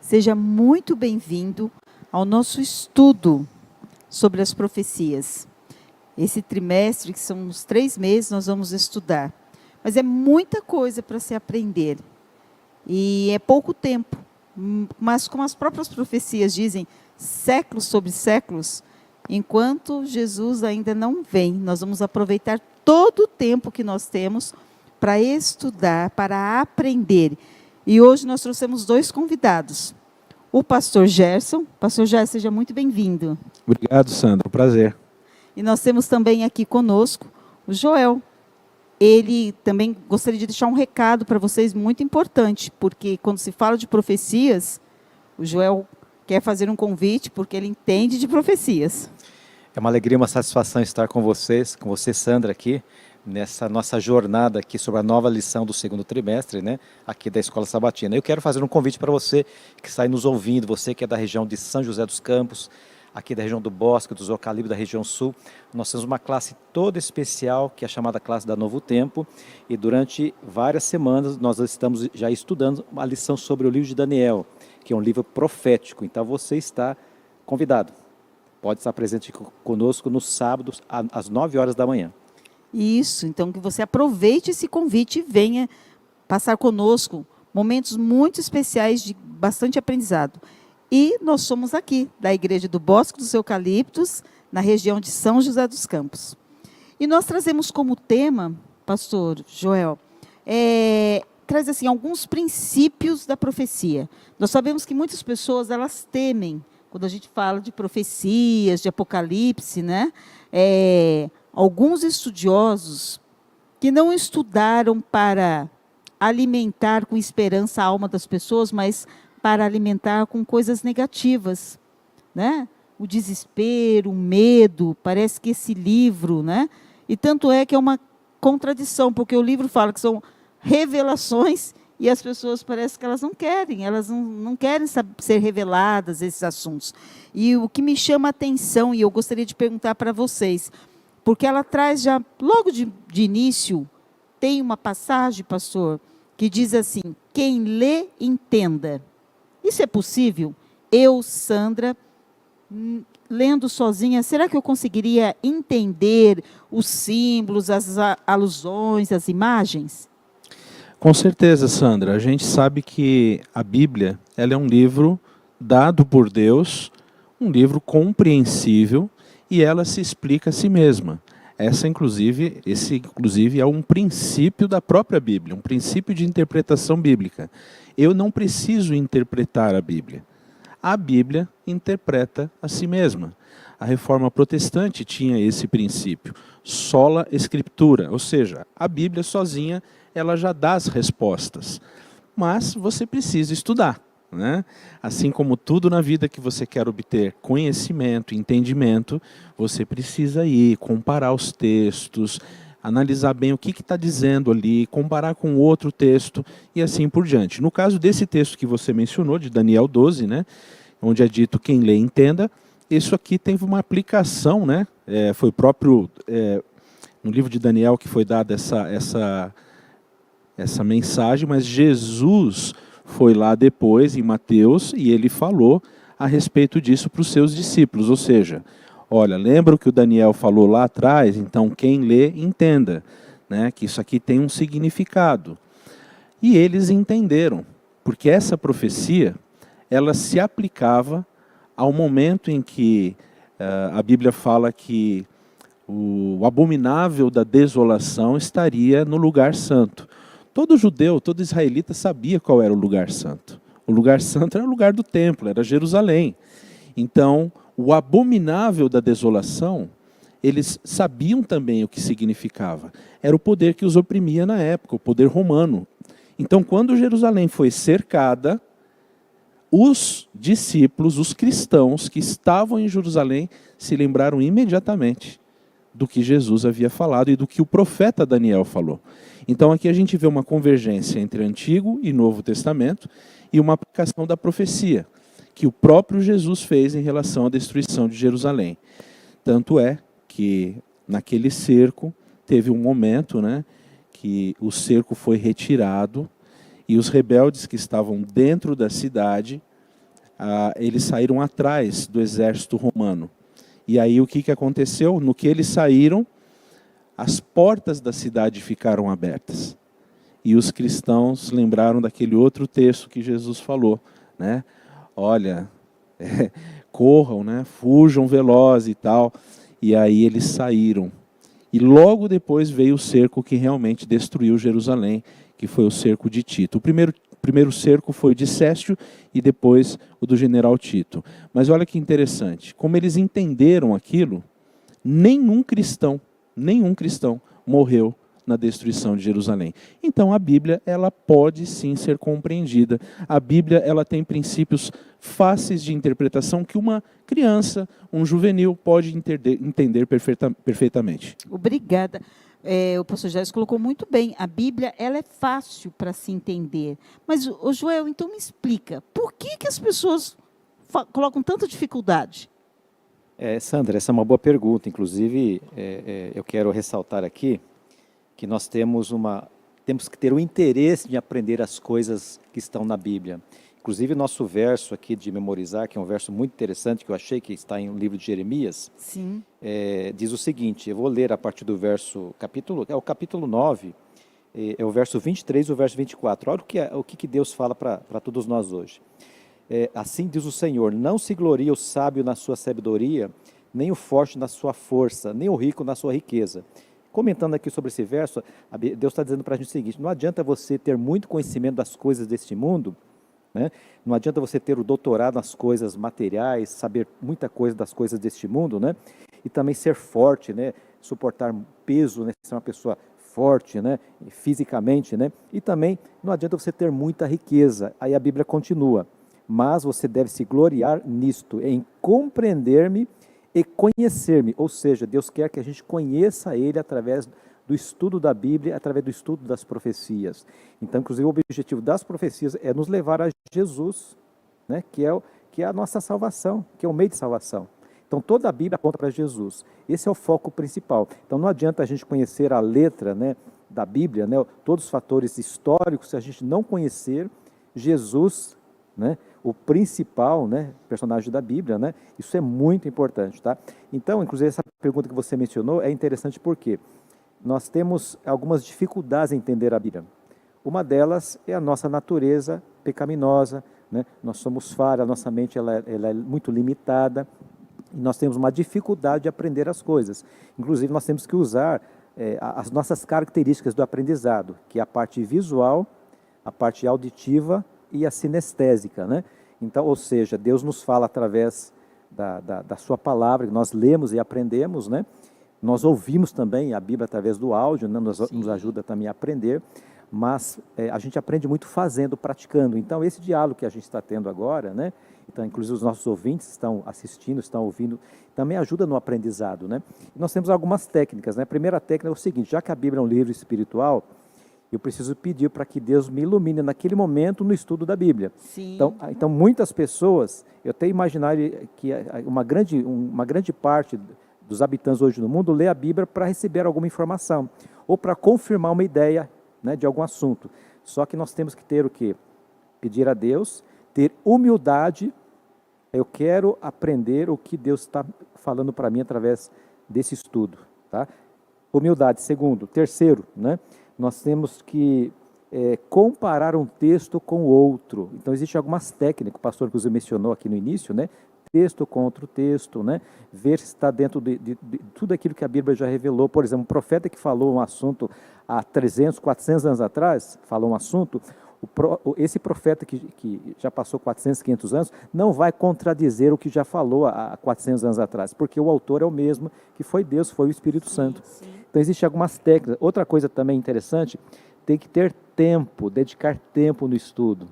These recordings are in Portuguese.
Seja muito bem-vindo ao nosso estudo sobre as profecias. Esse trimestre, que são uns 3 meses, nós vamos estudar. Mas é muita coisa para se aprender. E é pouco tempo. Mas, como as próprias profecias dizem, séculos sobre séculos, enquanto Jesus ainda não vem, nós vamos aproveitar todo o tempo que nós temos para estudar, para aprender. E hoje nós trouxemos 2 convidados. O pastor Gerson. Pastor Gerson, seja muito bem-vindo. Obrigado, Sandra. Um prazer. E nós temos também aqui conosco o Joel. Ele também gostaria de deixar um recado para vocês muito importante, porque quando se fala de profecias, o Joel quer fazer um convite, porque ele entende de profecias. É uma alegria, uma satisfação estar com vocês, com você, Sandra, aqui, nessa nossa jornada aqui sobre a nova lição do 2º trimestre, né, aqui da Escola Sabatina. Eu quero fazer um convite para você que está aí nos ouvindo, você que é da região de São José dos Campos, aqui da região do Bosque, dos Eucaliptos, da região sul. Nós temos uma classe toda especial, que é a chamada classe da Novo Tempo, e durante várias semanas nós estamos já estudando uma lição sobre o livro de Daniel, que é um livro profético. Então você está convidado. Pode estar presente conosco nos sábados, às 9 horas da manhã. Isso, então que você aproveite esse convite e venha passar conosco momentos muito especiais de bastante aprendizado. E nós somos aqui, da Igreja do Bosque dos Eucaliptos, na região de São José dos Campos. E nós trazemos como tema, pastor Joel, traz assim alguns princípios da profecia. Nós sabemos que muitas pessoas, elas temem quando a gente fala de profecias, de Apocalipse, né? Alguns estudiosos que não estudaram para alimentar com esperança a alma das pessoas, mas para alimentar com coisas negativas, né? O desespero, o medo, parece que esse livro, né? E tanto é que é uma contradição, porque o livro fala que são revelações e as pessoas parece que elas não querem ser reveladas esses assuntos. E o que me chama a atenção, e eu gostaria de perguntar para vocês, porque ela traz já, logo de início, tem uma passagem, pastor, que diz assim, quem lê, entenda. Isso é possível? Eu, Sandra, lendo sozinha, será que eu conseguiria entender os símbolos, as alusões, as imagens? Com certeza, Sandra. A gente sabe que a Bíblia, ela é um livro dado por Deus, um livro compreensível, e ela se explica a si mesma. Esse, inclusive, é um princípio da própria Bíblia, um princípio de interpretação bíblica. Eu não preciso interpretar a Bíblia. A Bíblia interpreta a si mesma. A Reforma Protestante tinha esse princípio, sola scriptura, ou seja, a Bíblia sozinha ela já dá as respostas, mas você precisa estudar. Né? Assim como tudo na vida que você quer obter conhecimento, entendimento, você precisa ir, comparar os textos, analisar bem o que está dizendo ali, comparar com outro texto e assim por diante. No caso desse texto que você mencionou, de Daniel 12, né, onde é dito quem lê entenda, isso aqui teve uma aplicação, né, foi o próprio, no livro de Daniel que foi dada essa mensagem, mas Jesus foi lá depois, em Mateus, e ele falou a respeito disso para os seus discípulos. Ou seja, olha, lembra o que o Daniel falou lá atrás? Então, quem lê, entenda, né, que isso aqui tem um significado. E eles entenderam, porque essa profecia, ela se aplicava ao momento em que a Bíblia fala que o abominável da desolação estaria no lugar santo. Todo judeu, todo israelita sabia qual era o lugar santo. O lugar santo era o lugar do templo, era Jerusalém. Então, o abominável da desolação, eles sabiam também o que significava. Era o poder que os oprimia na época, o poder romano. Então, quando Jerusalém foi cercada, os discípulos, os cristãos que estavam em Jerusalém, se lembraram imediatamente do que Jesus havia falado e do que o profeta Daniel falou. Então aqui a gente vê uma convergência entre Antigo e Novo Testamento e uma aplicação da profecia que o próprio Jesus fez em relação à destruição de Jerusalém. Tanto é que naquele cerco teve um momento, né, que o cerco foi retirado e os rebeldes que estavam dentro da cidade eles saíram atrás do exército romano. E aí o que aconteceu? No que eles saíram, as portas da cidade ficaram abertas. E os cristãos lembraram daquele outro texto que Jesus falou, né? Olha, corram, né? Fujam velozes e tal. E aí eles saíram. E logo depois veio o cerco que realmente destruiu Jerusalém, que foi o cerco de Tito. O primeiro cerco foi o de Céstio e depois o do general Tito. Mas olha que interessante, como eles entenderam aquilo, nenhum cristão morreu na destruição de Jerusalém. Então a Bíblia, ela pode sim ser compreendida. A Bíblia, ela tem princípios fáceis de interpretação que uma criança, um juvenil pode entender perfeitamente. Obrigada. O pastor Jairus colocou muito bem. A Bíblia, ela é fácil para se entender. Mas, o Joel, então me explica, por que as pessoas colocam tanta dificuldade? Sandra, essa é uma boa pergunta. Inclusive, eu quero ressaltar aqui que nós temos que ter o interesse de aprender as coisas que estão na Bíblia. Inclusive, nosso verso aqui de memorizar, que é um verso muito interessante, que eu achei que está em um livro de Jeremias, Sim. Diz o seguinte, eu vou ler a partir do o capítulo 9, é o verso 23 e o verso 24. Olha o que Deus fala para todos nós hoje. Assim diz o Senhor, não se gloria o sábio na sua sabedoria, nem o forte na sua força, nem o rico na sua riqueza. Comentando aqui sobre esse verso, Deus está dizendo para a gente o seguinte, não adianta você ter muito conhecimento das coisas deste mundo, né? Não adianta você ter o doutorado nas coisas materiais, saber muita coisa das coisas deste mundo, né? E também ser forte, né? Suportar peso, né? Ser uma pessoa forte, né? Fisicamente, né? E também não adianta você ter muita riqueza. Aí a Bíblia continua, mas você deve se gloriar nisto, em compreender-me e conhecer-me, ou seja, Deus quer que a gente conheça Ele através do estudo da Bíblia, através do estudo das profecias. Então, inclusive, o objetivo das profecias é nos levar a Jesus, né, que é a nossa salvação, que é o meio de salvação. Então, toda a Bíblia aponta para Jesus. Esse é o foco principal. Então, não adianta a gente conhecer a letra, né, da Bíblia, né, todos os fatores históricos, se a gente não conhecer Jesus, né, o principal, né, personagem da Bíblia, né, isso é muito importante, tá? Então, inclusive, essa pergunta que você mencionou é interessante porque nós temos algumas dificuldades em entender a Bíblia. Uma delas é a nossa natureza pecaminosa, né? Nós somos falhos, a nossa mente ela é muito limitada, e nós temos uma dificuldade de aprender as coisas. Inclusive, nós temos que usar as nossas características do aprendizado, que é a parte visual, a parte auditiva e a sinestésica, né? Então, ou seja, Deus nos fala através da sua palavra, que nós lemos e aprendemos, né? Nós ouvimos também a Bíblia através do áudio, né? Nos ajuda também a aprender, mas a gente aprende muito fazendo, praticando. Então, esse diálogo que a gente está tendo agora, né? Então, inclusive os nossos ouvintes estão assistindo, estão ouvindo, também ajuda no aprendizado, né? E nós temos algumas técnicas, né? A primeira técnica é o seguinte, já que a Bíblia é um livro espiritual, eu preciso pedir para que Deus me ilumine naquele momento no estudo da Bíblia. Sim. Então muitas pessoas, eu até imaginar que uma grande parte dos habitantes hoje no mundo lê a Bíblia para receber alguma informação, ou para confirmar uma ideia, né, de algum assunto. Só que nós temos que ter o quê? Pedir a Deus, ter humildade, eu quero aprender o que Deus está falando para mim através desse estudo, tá? Humildade, segundo. Terceiro, né? Nós temos que comparar um texto com o outro. Então, existem algumas técnicas, o pastor inclusive mencionou aqui no início, né? Texto contra o texto, né? Ver se está dentro de tudo aquilo que a Bíblia já revelou. Por exemplo, um profeta que falou um assunto há 300, 400 anos atrás, falou um assunto, esse profeta que já passou 400, 500 anos, não vai contradizer o que já falou há 400 anos atrás, porque o autor é o mesmo, que foi Deus, foi o Espírito Santo. Sim. Então, existem algumas técnicas. Outra coisa também interessante, tem que ter tempo, dedicar tempo no estudo,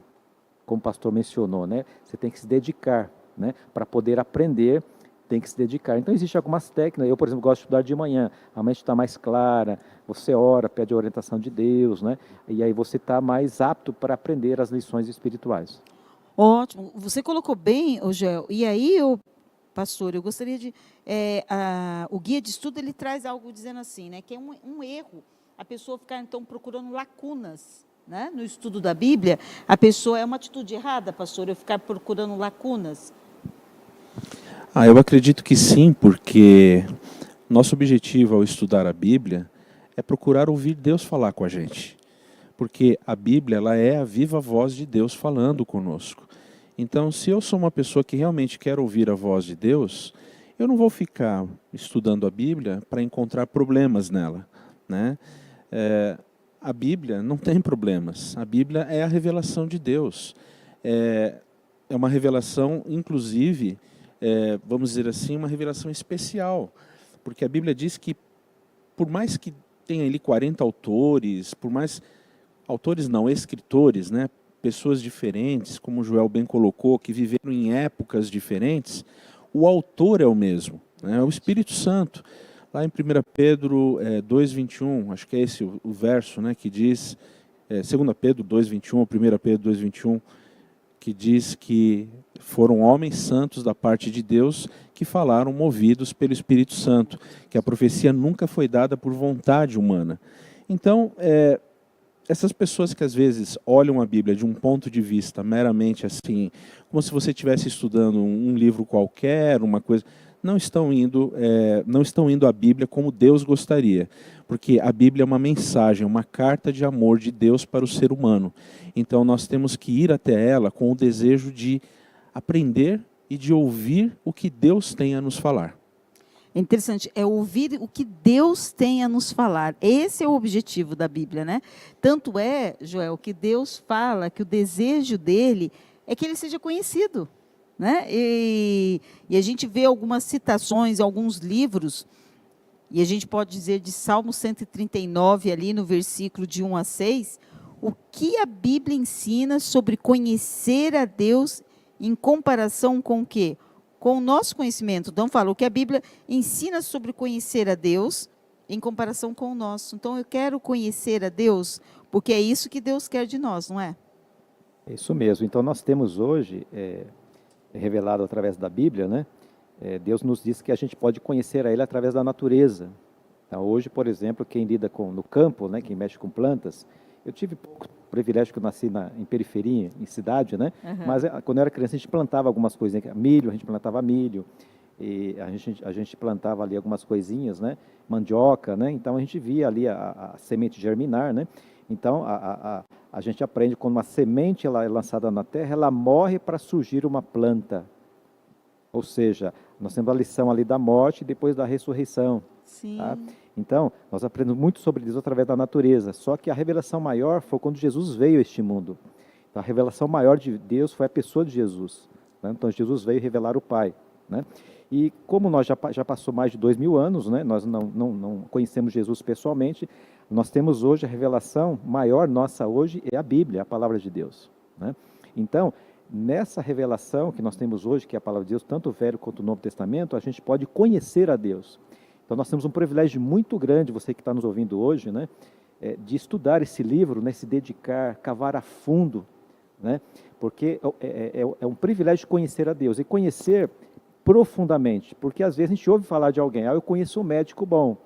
como o pastor mencionou, né? Você tem que se dedicar, né? Para poder aprender, tem que se dedicar. Então, existem algumas técnicas. Eu, por exemplo, gosto de estudar de manhã. A mente está mais clara, você ora, pede a orientação de Deus, né? E aí você está mais apto para aprender as lições espirituais. Ótimo. Você colocou bem, Joel. E aí, pastor, eu gostaria de... o guia de estudo, ele traz algo dizendo assim, né? Que é um erro a pessoa ficar, então, procurando lacunas né, no estudo da Bíblia, a pessoa é uma atitude errada, pastor, eu ficar procurando lacunas? Eu acredito que sim, porque nosso objetivo ao estudar a Bíblia é procurar ouvir Deus falar com a gente. Porque a Bíblia, ela é a viva voz de Deus falando conosco. Então, se eu sou uma pessoa que realmente quer ouvir a voz de Deus, eu não vou ficar estudando a Bíblia para encontrar problemas nela, né? A Bíblia não tem problemas. A Bíblia é a revelação de Deus. É uma revelação, inclusive, vamos dizer assim, uma revelação especial. Porque a Bíblia diz que, por mais que tenha ali 40 autores, por mais... Autores não, escritores, né? Pessoas diferentes, como o Joel bem colocou, que viveram em épocas diferentes, o autor é o mesmo, né? É o Espírito Santo. Lá em 1 Pedro 2,21, acho que é esse o verso, né, que diz, 2 Pedro 2,21, ou 1 Pedro 2,21, que diz que foram homens santos da parte de Deus que falaram movidos pelo Espírito Santo, que a profecia nunca foi dada por vontade humana. Então, essas pessoas que às vezes olham a Bíblia de um ponto de vista meramente assim, como se você estivesse estudando um livro qualquer, uma coisa, não estão indo à Bíblia como Deus gostaria, porque a Bíblia é uma mensagem, uma carta de amor de Deus para o ser humano. Então nós temos que ir até ela com o desejo de aprender e de ouvir o que Deus tem a nos falar. É interessante, é ouvir o que Deus tem a nos falar. Esse é o objetivo da Bíblia, né? Tanto é, Joel, que Deus fala que o desejo dele é que ele seja conhecido, né? E a gente vê algumas citações, alguns livros, e a gente pode dizer de Salmo 139, ali no versículo de 1 a 6, o que a Bíblia ensina sobre conhecer a Deus em comparação com o quê? Com o nosso conhecimento. Então, fala o que a Bíblia ensina sobre conhecer a Deus em comparação com o nosso. Então, eu quero conhecer a Deus, porque é isso que Deus quer de nós, não é? É isso mesmo. Então, nós temos hoje, revelado através da Bíblia, né? Deus nos diz que a gente pode conhecer a Ele através da natureza. Então, hoje, por exemplo, quem lida no campo, né, quem mexe com plantas, eu tive pouco privilégio que eu nasci em periferia, em cidade, né? Uhum. Mas quando eu era criança a gente plantava algumas coisas, né? Milho, a gente plantava milho, e a gente plantava ali algumas coisinhas, né? Mandioca, né? Então a gente via ali a semente germinar, né? Então a gente aprende quando uma semente ela é lançada na terra, ela morre para surgir uma planta. Ou seja, nós temos a lição ali da morte e depois da ressurreição. Sim. Tá? Então, nós aprendemos muito sobre Deus através da natureza, só que a revelação maior foi quando Jesus veio a este mundo. Então, a revelação maior de Deus foi a pessoa de Jesus, né? Então, Jesus veio revelar o Pai, né? E como nós já passou mais de 2000 anos, né? Nós não conhecemos Jesus pessoalmente, nós temos hoje a revelação maior nossa hoje é a Bíblia, a palavra de Deus, né? Então, nessa revelação que nós temos hoje, que é a palavra de Deus, tanto o Velho quanto o Novo Testamento, a gente pode conhecer a Deus. Então, nós temos um privilégio muito grande, você que está nos ouvindo hoje, né, de estudar esse livro, né, se dedicar, cavar a fundo, né, porque é um privilégio conhecer a Deus, e conhecer profundamente, porque às vezes a gente ouve falar de alguém, eu conheço um médico bom,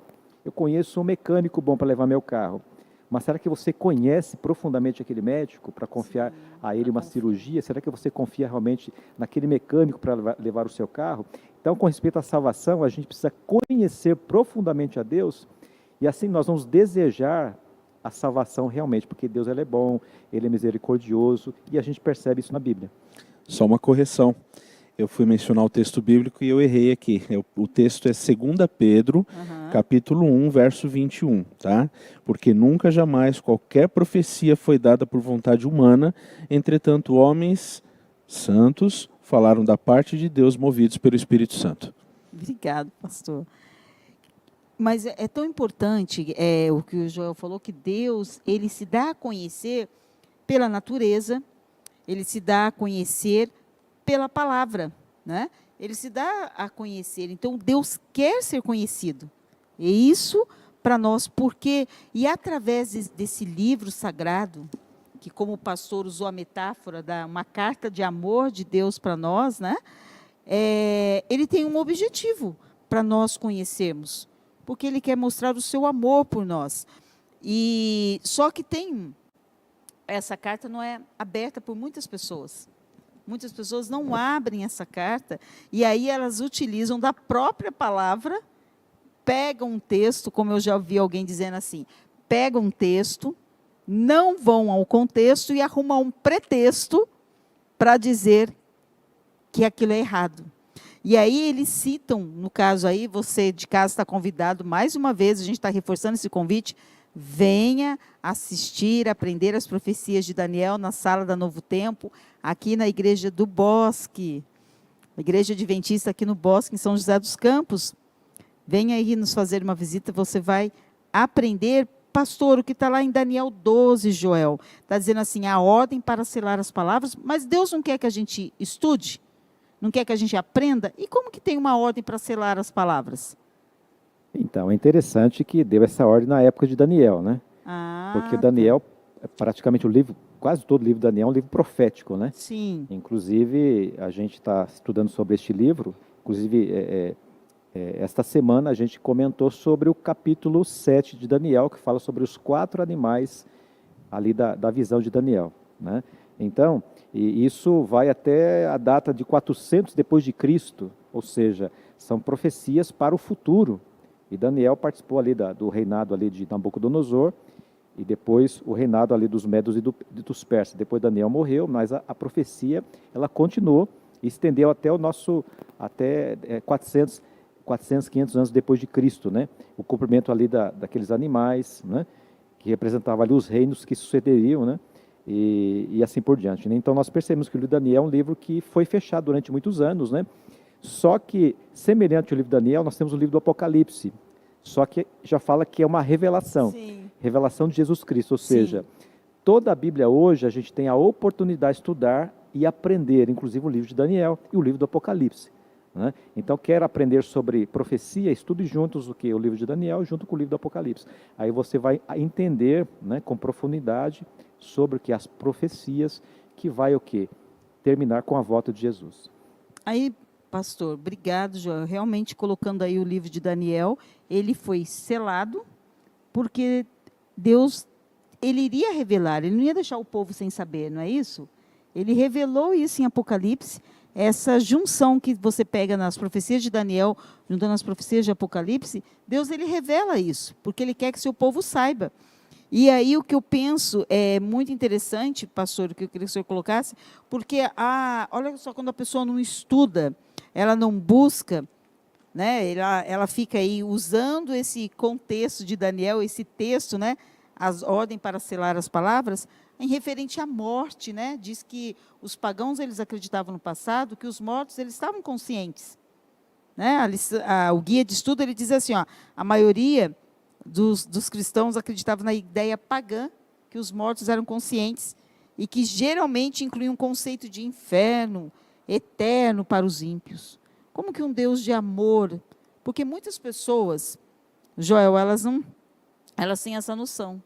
eu conheço um mecânico bom para levar meu carro, mas será que você conhece profundamente aquele médico para confiar a ele uma cirurgia? Será que você confia realmente naquele mecânico para levar o seu carro? Então, com respeito à salvação, a gente precisa conhecer profundamente a Deus e assim nós vamos desejar a salvação realmente, porque Deus ele é bom, Ele é misericordioso e a gente percebe isso na Bíblia. Só uma correção. Eu fui mencionar o texto bíblico e eu errei aqui. O texto é 2 Pedro, capítulo 1, verso 21, tá? Porque nunca jamais qualquer profecia foi dada por vontade humana, entretanto homens santos falaram da parte de Deus movidos pelo Espírito Santo. Obrigado, pastor. Mas é tão importante o que o Joel falou, que Deus ele se dá a conhecer pela natureza, ele se dá a conhecer pela palavra, né? Ele se dá a conhecer. Então, Deus quer ser conhecido. E isso para nós, porque, e através desse livro sagrado, que como o pastor usou a metáfora da uma carta de amor de Deus para nós, né? Ele tem um objetivo para nós conhecermos, porque ele quer mostrar o seu amor por nós. E só que tem essa carta não é aberta por muitas pessoas. Muitas pessoas não abrem essa carta e aí elas utilizam da própria palavra, pegam um texto, como eu já ouvi alguém dizendo assim, pegam um texto, não vão ao contexto e arrumam um pretexto para dizer que aquilo é errado. E aí eles citam, no caso aí, você de casa está convidado, mais uma vez, a gente está reforçando esse convite, venha assistir, aprender as profecias de Daniel na sala da Novo Tempo, aqui na Igreja do Bosque, a Igreja Adventista aqui no Bosque, em São José dos Campos. Venha aí nos fazer uma visita, você vai aprender, pastor, o que está lá em Daniel 12, Joel. Está dizendo assim, a ordem para selar as palavras, mas Deus não quer que a gente estude? Não quer que a gente aprenda? E como que tem uma ordem para selar as palavras? Então, é interessante que deu essa ordem na época de Daniel, né? Porque Daniel, praticamente o livro, quase todo o livro de Daniel é um livro profético, né? Sim. Inclusive, a gente está estudando sobre este livro, inclusive, esta semana a gente comentou sobre o capítulo 7 de Daniel, que fala sobre os 4 animais ali da visão de Daniel, né? Então, e isso vai até a data de 400 depois de Cristo, ou seja, são profecias para o futuro. E Daniel participou ali do reinado ali de Nabucodonosor e depois o reinado ali dos Medos e dos Persas. Depois Daniel morreu, mas a profecia ela continuou e estendeu até 400, 500 anos depois de Cristo, né? O cumprimento ali daqueles animais, né? Que representavam ali os reinos que sucederiam, né? E assim por diante, né? Então nós percebemos que o livro de Daniel é um livro que foi fechado durante muitos anos, né? Só que, semelhante ao livro de Daniel, nós temos o livro do Apocalipse, só que já fala que é uma revelação, Sim. revelação de Jesus Cristo, ou Sim. seja, toda a Bíblia hoje a gente tem a oportunidade de estudar e aprender, inclusive o livro de Daniel e o livro do Apocalipse, né? Então, quer aprender sobre profecia, estude juntos o livro de Daniel junto com o livro do Apocalipse. Aí você vai entender, né, com profundidade sobre o que as profecias que vai terminar com a volta de Jesus. Aí, pastor, obrigado, Joel. Realmente colocando aí o livro de Daniel, ele foi selado porque Deus, ele iria revelar, ele não ia deixar o povo sem saber, não é isso? Ele revelou isso em Apocalipse, essa junção que você pega nas profecias de Daniel, juntando as profecias de Apocalipse, Deus ele revela isso, porque ele quer que seu povo saiba. E aí o que eu penso é muito interessante, pastor, o que eu queria que o senhor colocasse, porque olha só, quando a pessoa não estuda, ela não busca, né, ela fica aí usando esse contexto de Daniel, esse texto, né, as ordens para selar as palavras, em referente à morte, né? Diz que os pagãos eles acreditavam no passado que os mortos eles estavam conscientes, né? O guia de estudo ele diz assim, ó, a maioria dos cristãos acreditava na ideia pagã que os mortos eram conscientes e que geralmente incluía um conceito de inferno eterno para os ímpios. Como que um Deus de amor? Porque muitas pessoas, Joel, elas têm essa noção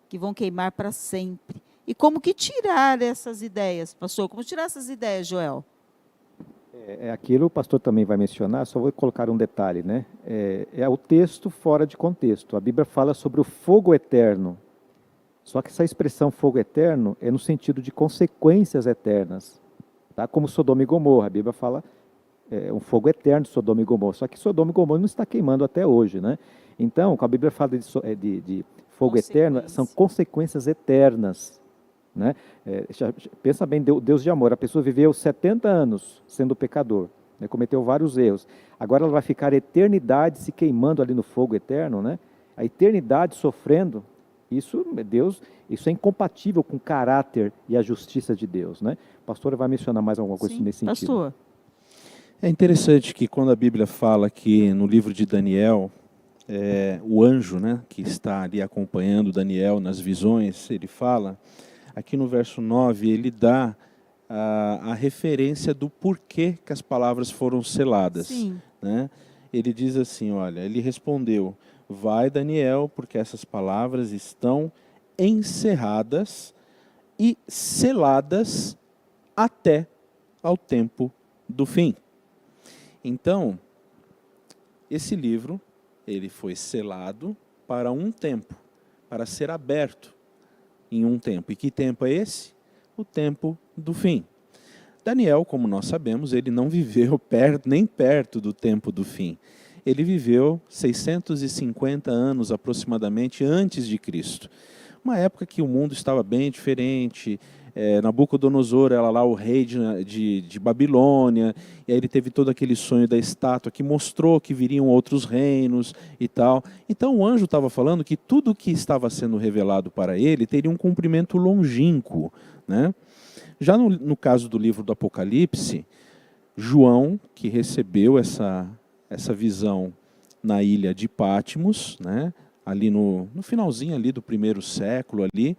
que vão queimar para sempre. E como que tirar essas ideias, pastor? Como tirar essas ideias, Joel? Aquilo o pastor também vai mencionar, só vou colocar um detalhe, né? É o texto fora de contexto. A Bíblia fala sobre o fogo eterno. Só que essa expressão fogo eterno é no sentido de consequências eternas. Tá? Como Sodoma e Gomorra. A Bíblia fala um fogo eterno de Sodoma e Gomorra. Só que Sodoma e Gomorra não está queimando até hoje, né? Então, quando a Bíblia fala de fogo eterno, são consequências eternas. Né? Pensa bem, Deus de amor, a pessoa viveu 70 anos sendo pecador, né? Cometeu vários erros, agora ela vai ficar a eternidade se queimando ali no fogo eterno, né? A eternidade sofrendo, isso é incompatível com o caráter e a justiça de Deus, né? A pastora vai mencionar mais alguma coisa nesse sentido. Pastor. É interessante que quando a Bíblia fala que no livro de Daniel, o anjo, né, que está ali acompanhando Daniel nas visões, ele fala, aqui no verso 9, ele dá a referência do porquê que as palavras foram seladas. Sim. Né? Ele diz assim, olha, ele respondeu, vai Daniel, porque essas palavras estão encerradas e seladas até ao tempo do fim. Então, esse livro, ele foi selado para um tempo, para ser aberto em um tempo. E que tempo é esse? O tempo do fim. Daniel, como nós sabemos, ele não viveu nem perto do tempo do fim. Ele viveu 650 anos aproximadamente antes de Cristo. Uma época que o mundo estava bem diferente. Nabucodonosor era lá o rei de Babilônia, e aí ele teve todo aquele sonho da estátua que mostrou que viriam outros reinos e tal. Então o anjo estava falando que tudo o que estava sendo revelado para ele teria um cumprimento longínquo, né? Já no caso do livro do Apocalipse, João, que recebeu essa visão na ilha de Patmos, né? Ali no finalzinho ali do primeiro século ali,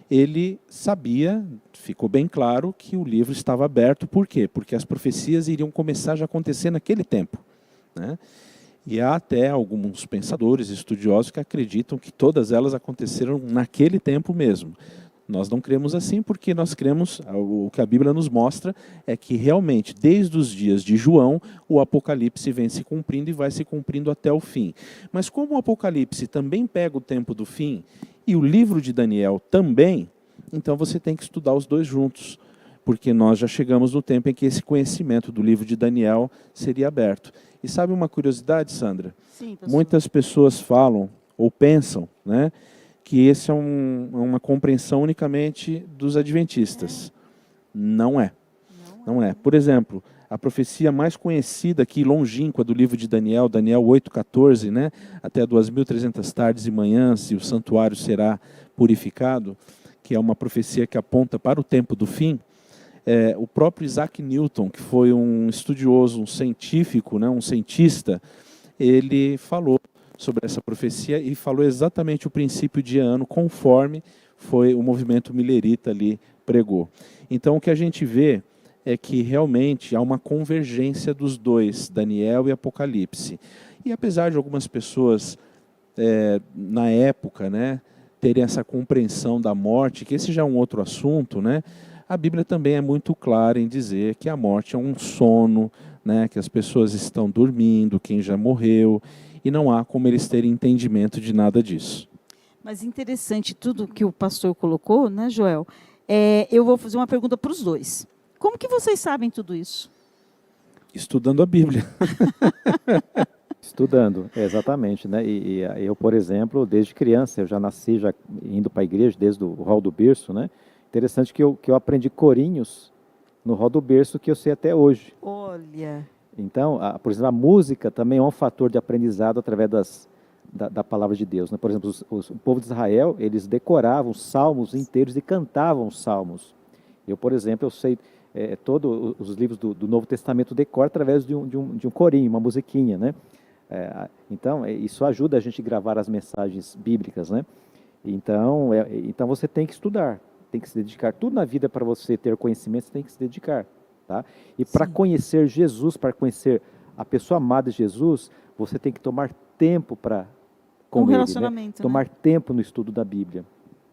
ele sabia, ficou bem claro, que o livro estava aberto. Por quê? Porque as profecias iriam começar já a acontecer naquele tempo, né? E há até alguns pensadores, estudiosos, que acreditam que todas elas aconteceram naquele tempo mesmo. Nós não cremos assim, porque nós cremos, o que a Bíblia nos mostra é que realmente, desde os dias de João, o Apocalipse vem se cumprindo e vai se cumprindo até o fim. Mas como o Apocalipse também pega o tempo do fim, e o livro de Daniel também, então você tem que estudar os dois juntos, porque nós já chegamos no tempo em que esse conhecimento do livro de Daniel seria aberto. E sabe uma curiosidade, Sandra? Sim, pastor. Muitas pessoas falam, ou pensam, né, que esse é uma compreensão unicamente dos adventistas. Não é. Não é. Por exemplo, a profecia mais conhecida aqui, longínqua, do livro de Daniel, Daniel 8,14, né? Até 2.300 tardes e manhãs, e o santuário será purificado, que é uma profecia que aponta para o tempo do fim. O próprio Isaac Newton, que foi um estudioso, um científico, né? Um cientista, ele falou sobre essa profecia e falou exatamente o princípio de ano, conforme foi o movimento millerita ali pregou. Então o que a gente vê é que realmente há uma convergência dos dois, Daniel e Apocalipse. E apesar de algumas pessoas, na época, né, terem essa compreensão da morte, que esse já é um outro assunto, né, a Bíblia também é muito clara em dizer que a morte é um sono, né, que as pessoas estão dormindo, quem já morreu, e não há como eles terem entendimento de nada disso. Mas interessante tudo que o pastor colocou, né, Joel? Eu vou fazer uma pergunta para os dois. Como que vocês sabem tudo isso? Estudando a Bíblia. Estudando, exatamente, né? E eu, por exemplo, desde criança, eu já nasci já indo para a igreja, desde o rol do berço, né? Interessante que eu aprendi corinhos no rol do berço que eu sei até hoje. Olha. Então, por exemplo, a música também é um fator de aprendizado através da palavra de Deus, né? Por exemplo, o povo de Israel, eles decoravam salmos inteiros e cantavam os salmos. Eu, por exemplo, eu sei todos os livros do Novo Testamento decoro através de um corinho, uma musiquinha, né? Então, isso ajuda a gente a gravar as mensagens bíblicas, né? Então você tem que estudar, tem que se dedicar. Tudo na vida, para você ter conhecimento, você tem que se dedicar. Tá? E para conhecer Jesus, para conhecer a pessoa amada de Jesus, você tem que tomar tempo com ele, relacionamento, né? Tomar tempo no estudo da Bíblia,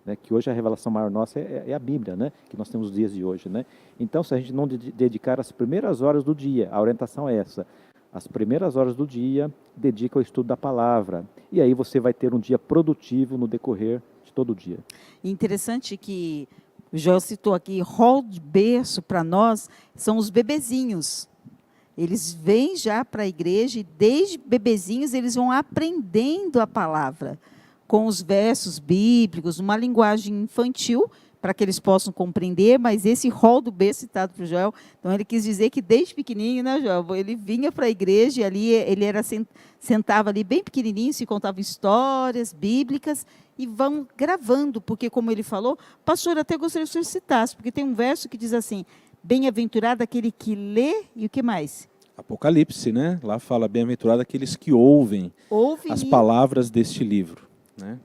né? Que hoje a revelação maior nossa é a Bíblia, né? Que nós temos nos dias de hoje, né? Então, se a gente não dedicar as primeiras horas do dia, a orientação é essa: as primeiras horas do dia, dedica ao estudo da palavra, e aí você vai ter um dia produtivo no decorrer de todo o dia. Interessante que o Joel citou aqui, rol de berço para nós são os bebezinhos. Eles vêm já para a igreja e desde bebezinhos eles vão aprendendo a palavra, com os versos bíblicos, uma linguagem infantil, para que eles possam compreender, mas esse rol do berço citado para o Joel, então ele quis dizer que desde pequenininho, né, Joel, ele vinha para a igreja e ali ele sentava ali bem pequenininho, se contava histórias bíblicas, e vão gravando, porque como ele falou, pastor, até gostaria que o senhor citasse, porque tem um verso que diz assim, bem-aventurado aquele que lê, e o que mais? Apocalipse, né? Lá fala, bem-aventurado aqueles que ouvem as palavras deste livro, né?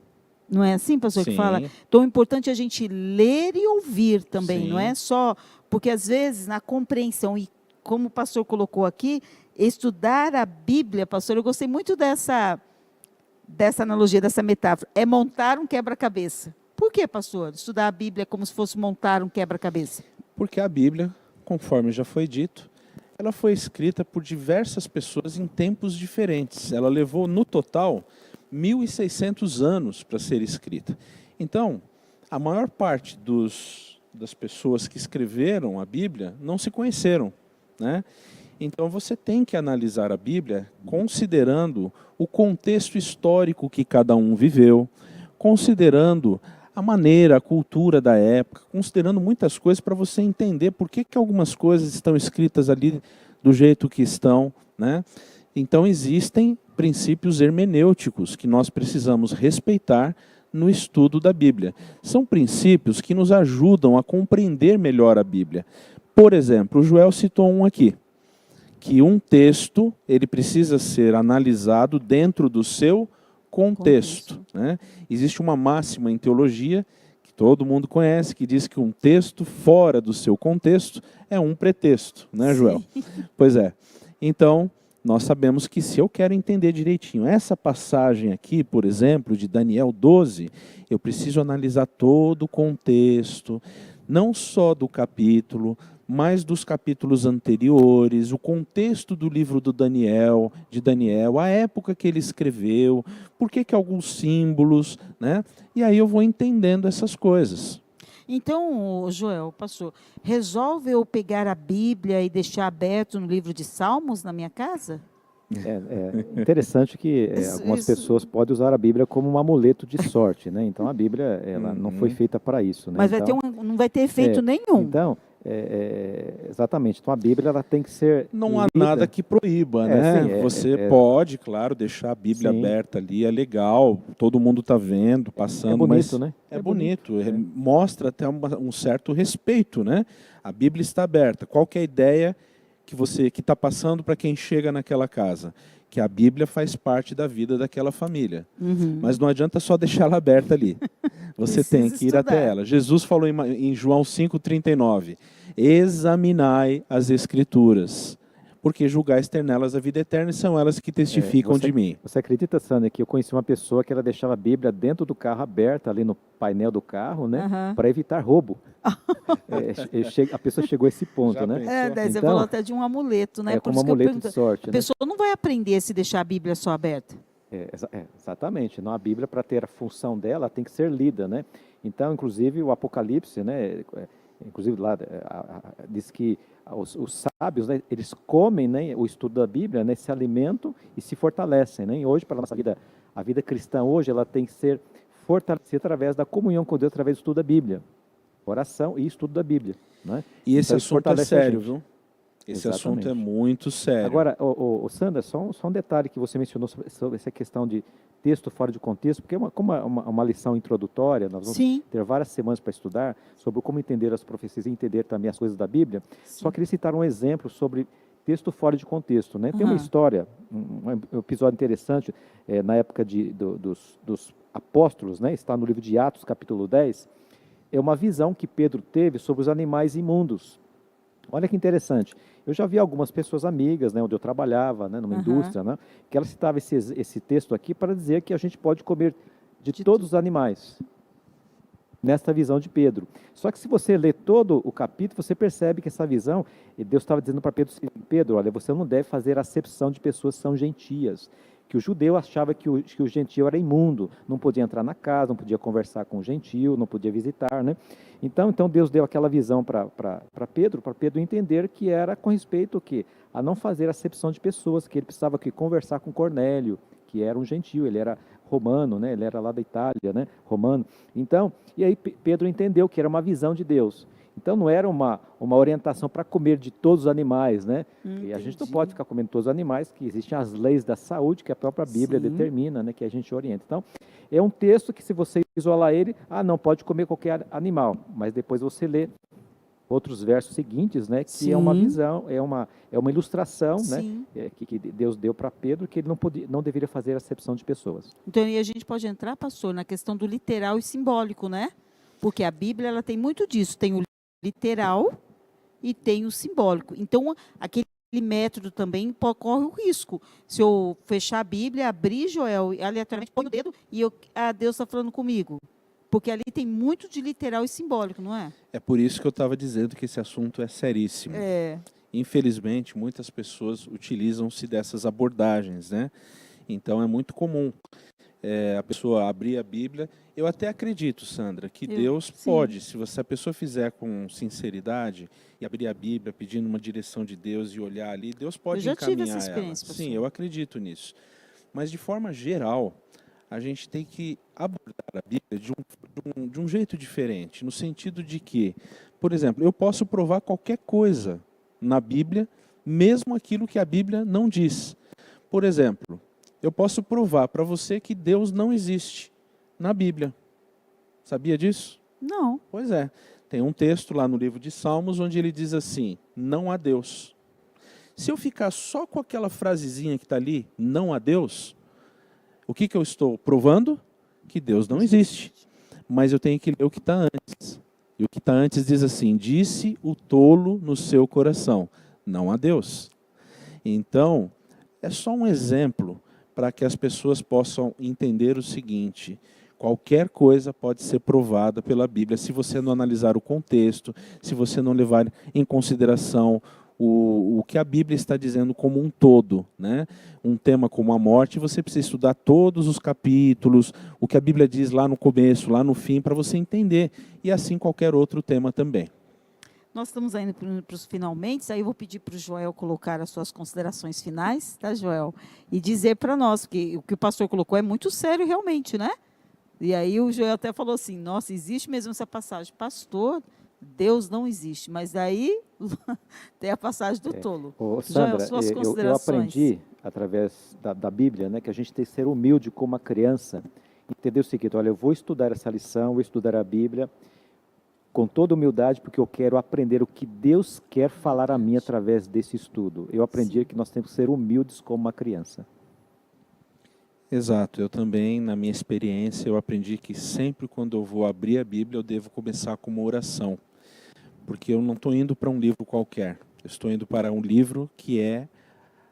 Não é assim, pastor, Sim. que fala? Então, é importante a gente ler e ouvir também, Sim. não é só... Porque, às vezes, na compreensão, e como o pastor colocou aqui, estudar a Bíblia, pastor, eu gostei muito dessa analogia, dessa metáfora, é montar um quebra-cabeça. Por que, pastor? Estudar a Bíblia é como se fosse montar um quebra-cabeça? Porque a Bíblia, conforme já foi dito, ela foi escrita por diversas pessoas em tempos diferentes. Ela levou, no total, 1.600 anos para ser escrita. Então, a maior parte das pessoas que escreveram a Bíblia não se conheceram, né? Então você tem que analisar a Bíblia considerando o contexto histórico que cada um viveu, considerando a maneira, a cultura da época, considerando muitas coisas para você entender por que algumas coisas estão escritas ali do jeito que estão, né? Então existem princípios hermenêuticos que nós precisamos respeitar no estudo da Bíblia. São princípios que nos ajudam a compreender melhor a Bíblia. Por exemplo, o Joel citou um aqui, que um texto ele precisa ser analisado dentro do seu contexto, né? Existe uma máxima em teologia, que todo mundo conhece, que diz que um texto fora do seu contexto é um pretexto, né, Joel? Sim. Pois é. Então, nós sabemos que se eu quero entender direitinho essa passagem aqui, por exemplo, de Daniel 12, eu preciso analisar todo o contexto, não só do capítulo, mas dos capítulos anteriores, o contexto do livro de Daniel, a época que ele escreveu, por que alguns símbolos, né? E aí eu vou entendendo essas coisas. Então, Joel, pastor, resolve eu pegar a Bíblia e deixar aberto no livro de Salmos na minha casa? É interessante que algumas Isso. pessoas podem usar a Bíblia como um amuleto de sorte, né? Então a Bíblia ela não foi feita para isso, né? Mas Então, não vai ter efeito nenhum. então, exatamente. Então a Bíblia ela tem que ser Não há lida. nada que proíba, né? sim, Você pode, claro, deixar a Bíblia Sim. aberta ali, é legal, todo mundo está vendo, passando, bonito, mas né? é bonito, mostra até um certo respeito, né? A Bíblia está aberta. Qual que é a ideia que está passando para quem chega naquela casa? Que a Bíblia faz parte da vida daquela família. Mas não adianta só deixá-la aberta ali. Você Precisa tem que ir até estudar. ela. Jesus falou em João 5,39, examinai as Escrituras, porque julgais ter nelas a vida eterna e são elas que testificam de mim. Você acredita, Sandra, que eu conheci uma pessoa que ela deixava a Bíblia dentro do carro aberta, ali no painel do carro, né? Aham. Para evitar roubo. A pessoa chegou a esse ponto, Já né? pensou? Daí você Então, falou até de um amuleto, né? Por como isso que eu amuleto de pergunto, sorte, a né? pessoa não vai aprender se deixar a Bíblia só aberta. Exatamente. Não, a Bíblia, para ter a função dela, tem que ser lida, né? Então, inclusive, o Apocalipse, né? Inclusive lá diz que os sábios, né, eles comem, né, o estudo da Bíblia, né, se alimentam e se fortalecem, né? E hoje, para a nossa vida, a vida cristã hoje, ela tem que ser fortalecida através da comunhão com Deus, através do estudo da Bíblia. Oração e estudo da Bíblia, né? E esse Então, isso assunto é fortalece a sério, gente. viu? Esse Exatamente. assunto é muito sério. Agora, Sandra, só um detalhe que você mencionou sobre essa questão de texto fora de contexto, porque como é uma lição introdutória, nós vamos Sim. ter várias semanas para estudar sobre como entender as profecias e entender também as coisas da Bíblia. Sim. Só queria citar um exemplo sobre texto fora de contexto, né? Tem uma história, um episódio interessante, na época dos apóstolos, né? Está no livro de Atos, capítulo 10, é uma visão que Pedro teve sobre os animais imundos. Olha que interessante. Eu já vi algumas pessoas amigas, né, onde eu trabalhava, né, numa indústria, né, que ela citava esse texto aqui para dizer que a gente pode comer de todos os animais, nesta visão de Pedro. Só que se você lê todo o capítulo, você percebe que essa visão, Deus estava dizendo para Pedro, Pedro, olha, você não deve fazer acepção de pessoas que são gentias, que o judeu achava que o gentio era imundo, não podia entrar na casa, não podia conversar com o gentio, não podia visitar, né? Então Deus deu aquela visão para Pedro entender que era com respeito a não fazer acepção de pessoas, que ele precisava conversar com Cornélio, que era um gentio, ele era romano, né? Ele era lá da Itália, né? Romano. Então, e aí Pedro entendeu que era uma visão de Deus. Então não era uma orientação para comer de todos os animais, né? E a gente não pode ficar comendo todos os animais, que existem as leis da saúde que a própria Bíblia determina, né? Que a gente orienta. Então, é um texto que se você isolar ele, não pode comer qualquer animal, mas depois você lê outros versos seguintes, né? Que é uma visão, é uma ilustração, né? Que Deus deu para Pedro, que ele não deveria fazer acepção de pessoas. Então, aí a gente pode entrar, pastor, na questão do literal e simbólico, né? Porque a Bíblia ela tem muito disso. Tem o literal e tem o simbólico. Então, aquele método também corre o risco. Se eu fechar a Bíblia, abrir, Joel, aleatoriamente põe o dedo e Deus está falando comigo. Porque ali tem muito de literal e simbólico, não é? É por isso que eu estava dizendo que esse assunto é seríssimo. Infelizmente, muitas pessoas utilizam-se dessas abordagens, né? Então, é muito comum. a pessoa abrir a Bíblia. Eu até acredito, Sandra, que Deus sim. pode, se a pessoa fizer com sinceridade e abrir a Bíblia pedindo uma direção de Deus e olhar ali, Deus pode Eu já tive encaminhar essa experiência, ela. Sim, pastor. eu acredito nisso. Mas de forma geral, a gente tem que abordar a Bíblia de um jeito diferente, no sentido de que, por exemplo, eu posso provar qualquer coisa na Bíblia, mesmo aquilo que a Bíblia não diz. Por exemplo, eu posso provar para você que Deus não existe na Bíblia. Sabia disso? Não. Pois é. Tem um texto lá no livro de Salmos onde ele diz assim: não há Deus. Se eu ficar só com aquela frasezinha que está ali, não há Deus, o que eu estou provando? Que Deus não existe. Mas eu tenho que ler o que está antes. E o que está antes diz assim: disse o tolo no seu coração, não há Deus. Então, é só um exemplo para que as pessoas possam entender o seguinte: qualquer coisa pode ser provada pela Bíblia, se você não analisar o contexto, se você não levar em consideração o que a Bíblia está dizendo como um todo, né? Um tema como a morte, você precisa estudar todos os capítulos, o que a Bíblia diz lá no começo, lá no fim, para você entender, e assim qualquer outro tema também. Nós estamos indo para os finalmente, aí eu vou pedir para o Joel colocar as suas considerações finais, tá, Joel? E dizer para nós, que o que o pastor colocou é muito sério realmente, né? E aí o Joel até falou assim: nossa, existe mesmo essa passagem. Pastor, Deus não existe. Mas aí tem a passagem do tolo. Ô, Sandra, Joel, suas eu considerações. aprendi, através da Bíblia, né, que a gente tem que ser humilde como uma criança. Entender o seguinte: olha, eu vou estudar essa lição, vou estudar a Bíblia com toda humildade, porque eu quero aprender o que Deus quer falar a mim através desse estudo. Eu aprendi que nós temos que ser humildes como uma criança. Exato, eu também, na minha experiência, eu aprendi que sempre quando eu vou abrir a Bíblia, eu devo começar com uma oração. Porque eu não estou indo para um livro qualquer, eu estou indo para um livro que é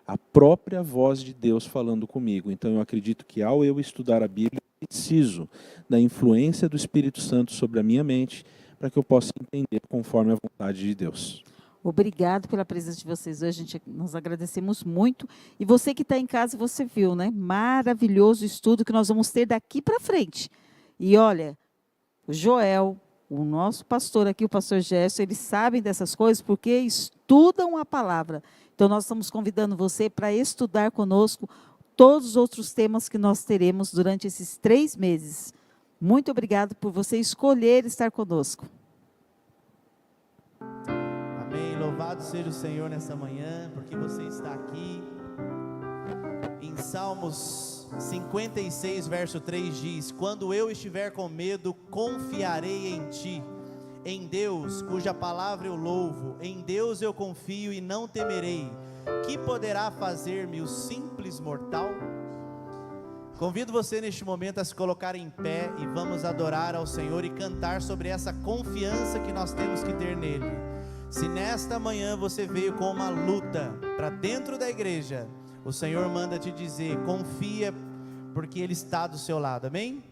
a própria voz de Deus falando comigo. Então eu acredito que ao eu estudar a Bíblia, eu preciso da influência do Espírito Santo sobre a minha mente, para que eu possa entender conforme a vontade de Deus. Obrigado pela presença de vocês hoje, nós agradecemos muito. E você que está em casa, você viu, né? Maravilhoso estudo que nós vamos ter daqui para frente. E olha, o Joel, o nosso pastor aqui, o pastor Gerson, eles sabem dessas coisas porque estudam a palavra. Então nós estamos convidando você para estudar conosco todos os outros temas que nós teremos durante esses 3 meses. Muito obrigado por você escolher estar conosco. Amém. Louvado seja o Senhor nessa manhã, porque você está aqui. Em Salmos 56, verso 3 diz: quando eu estiver com medo, confiarei em ti. Em Deus, cuja palavra eu louvo, em Deus eu confio e não temerei. Que poderá fazer-me o simples mortal? Convido você neste momento a se colocar em pé e vamos adorar ao Senhor e cantar sobre essa confiança que nós temos que ter nele. Se nesta manhã você veio com uma luta para dentro da igreja, o Senhor manda te dizer: confia, porque Ele está do seu lado, amém?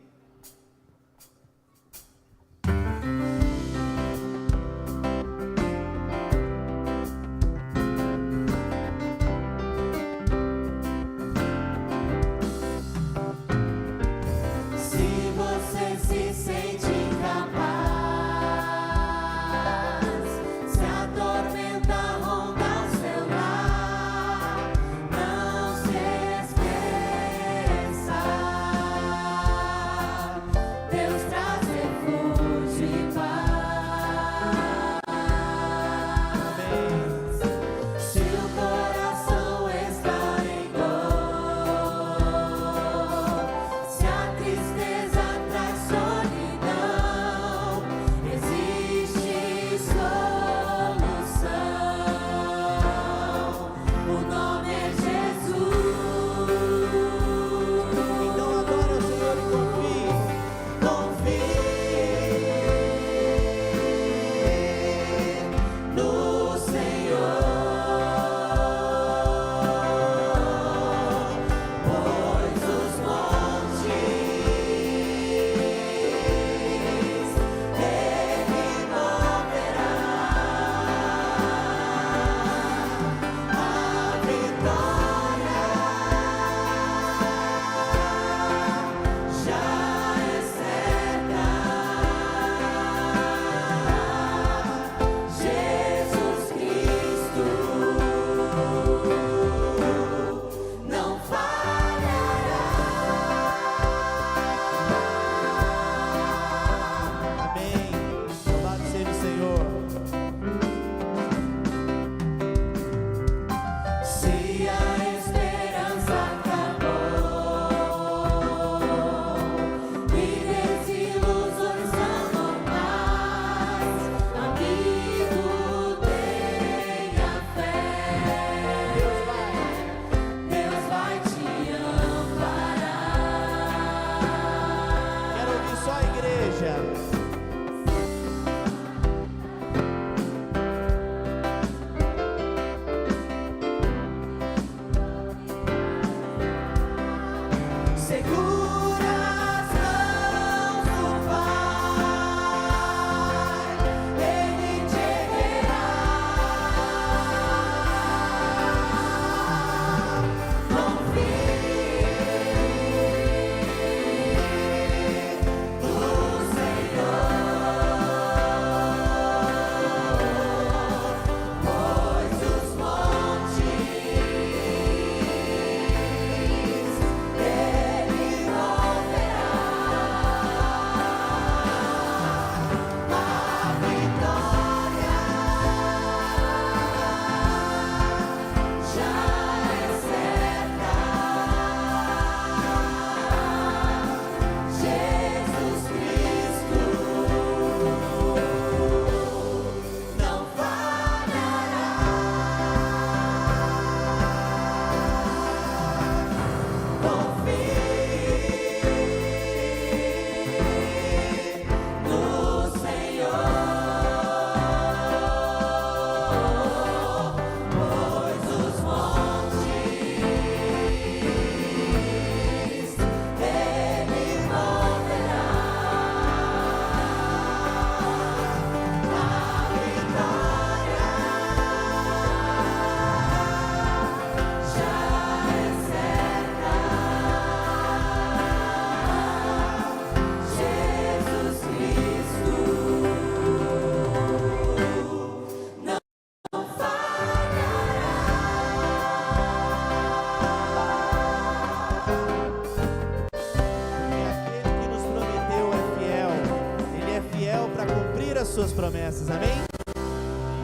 promessas, amém?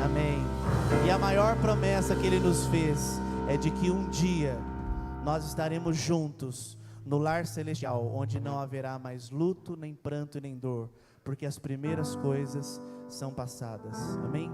Amém. E a maior promessa que Ele nos fez é de que um dia nós estaremos juntos no lar celestial, onde não haverá mais luto, nem pranto e nem dor, porque as primeiras coisas são passadas, amém?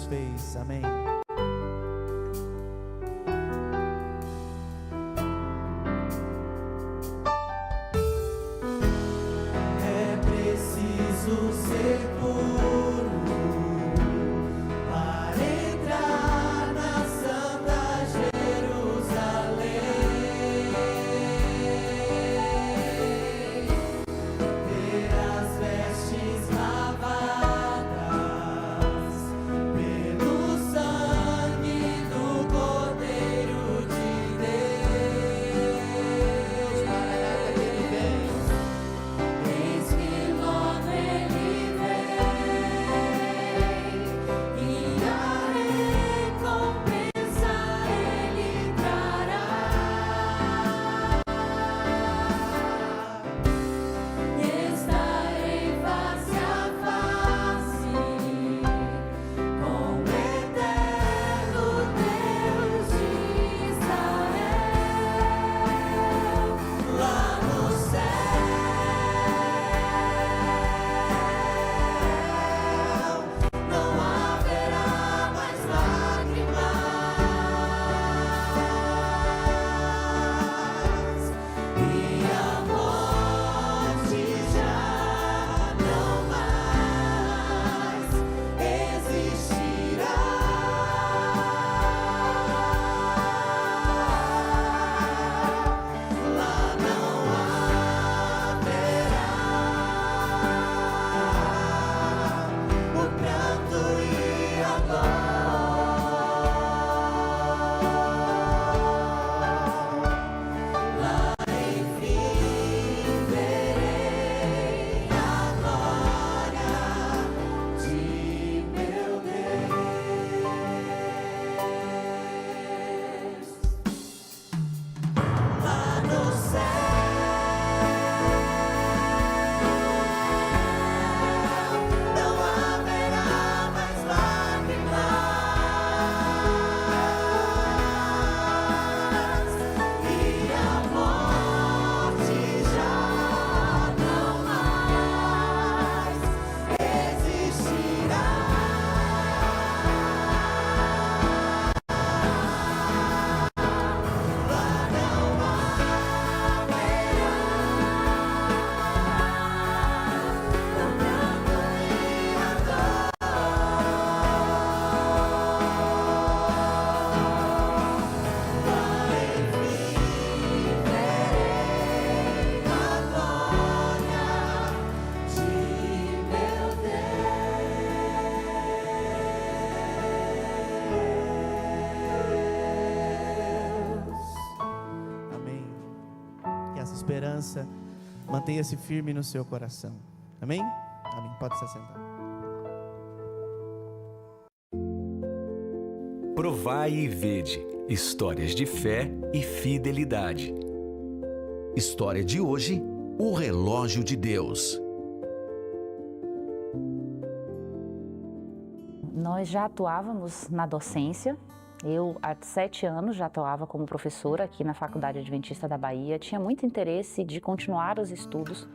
Fez, amém. É preciso ser puro para entrar na Santa Jerusalém, ter as vestes lavadas pelo sangue esperança. Mantenha-se firme no seu coração. Amém? Amém. Pode se assentar. Provai e vede, histórias de fé e fidelidade. História de hoje, o relógio de Deus. Nós já atuávamos na docência. Eu, há 7 anos, já atuava como professora aqui na Faculdade Adventista da Bahia. Tinha muito interesse de continuar os estudos,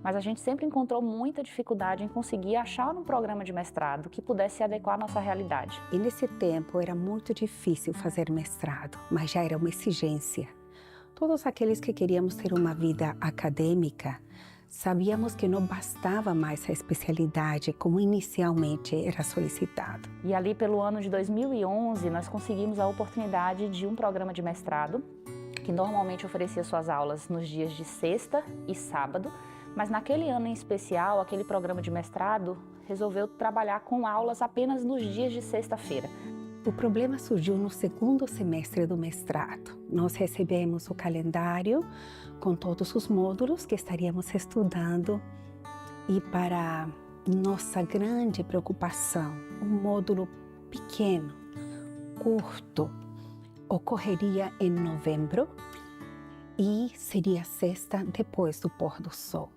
mas a gente sempre encontrou muita dificuldade em conseguir achar um programa de mestrado que pudesse se adequar à nossa realidade. E nesse tempo era muito difícil fazer mestrado, mas já era uma exigência. Todos aqueles que queríamos ter uma vida acadêmica, sabíamos que não bastava mais a especialidade como inicialmente era solicitado. E ali pelo ano de 2011 nós conseguimos a oportunidade de um programa de mestrado que normalmente oferecia suas aulas nos dias de sexta e sábado, mas naquele ano em especial, aquele programa de mestrado resolveu trabalhar com aulas apenas nos dias de sexta-feira. O problema surgiu no segundo semestre do mestrado. Nós recebemos o calendário com todos os módulos que estaríamos estudando e, para nossa grande preocupação, um módulo pequeno, curto, ocorreria em novembro e seria sexta depois do pôr do sol.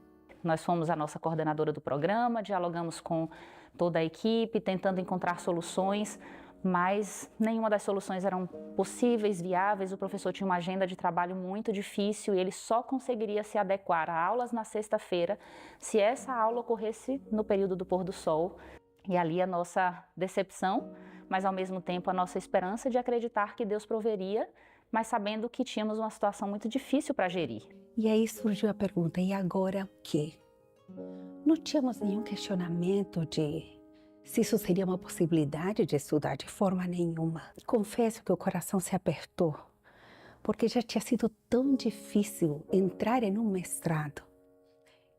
Nós fomos a nossa coordenadora do programa, dialogamos com toda a equipe, tentando encontrar soluções, mas nenhuma das soluções eram possíveis, viáveis. O professor tinha uma agenda de trabalho muito difícil e ele só conseguiria se adequar a aulas na sexta-feira se essa aula ocorresse no período do pôr do sol. E ali a nossa decepção, mas ao mesmo tempo a nossa esperança de acreditar que Deus proveria, mas sabendo que tínhamos uma situação muito difícil para gerir. E aí surgiu a pergunta, e agora o quê? Não tínhamos nenhum questionamento de se isso seria uma possibilidade de estudar, de forma nenhuma. Confesso que o coração se apertou, porque já tinha sido tão difícil entrar em um mestrado,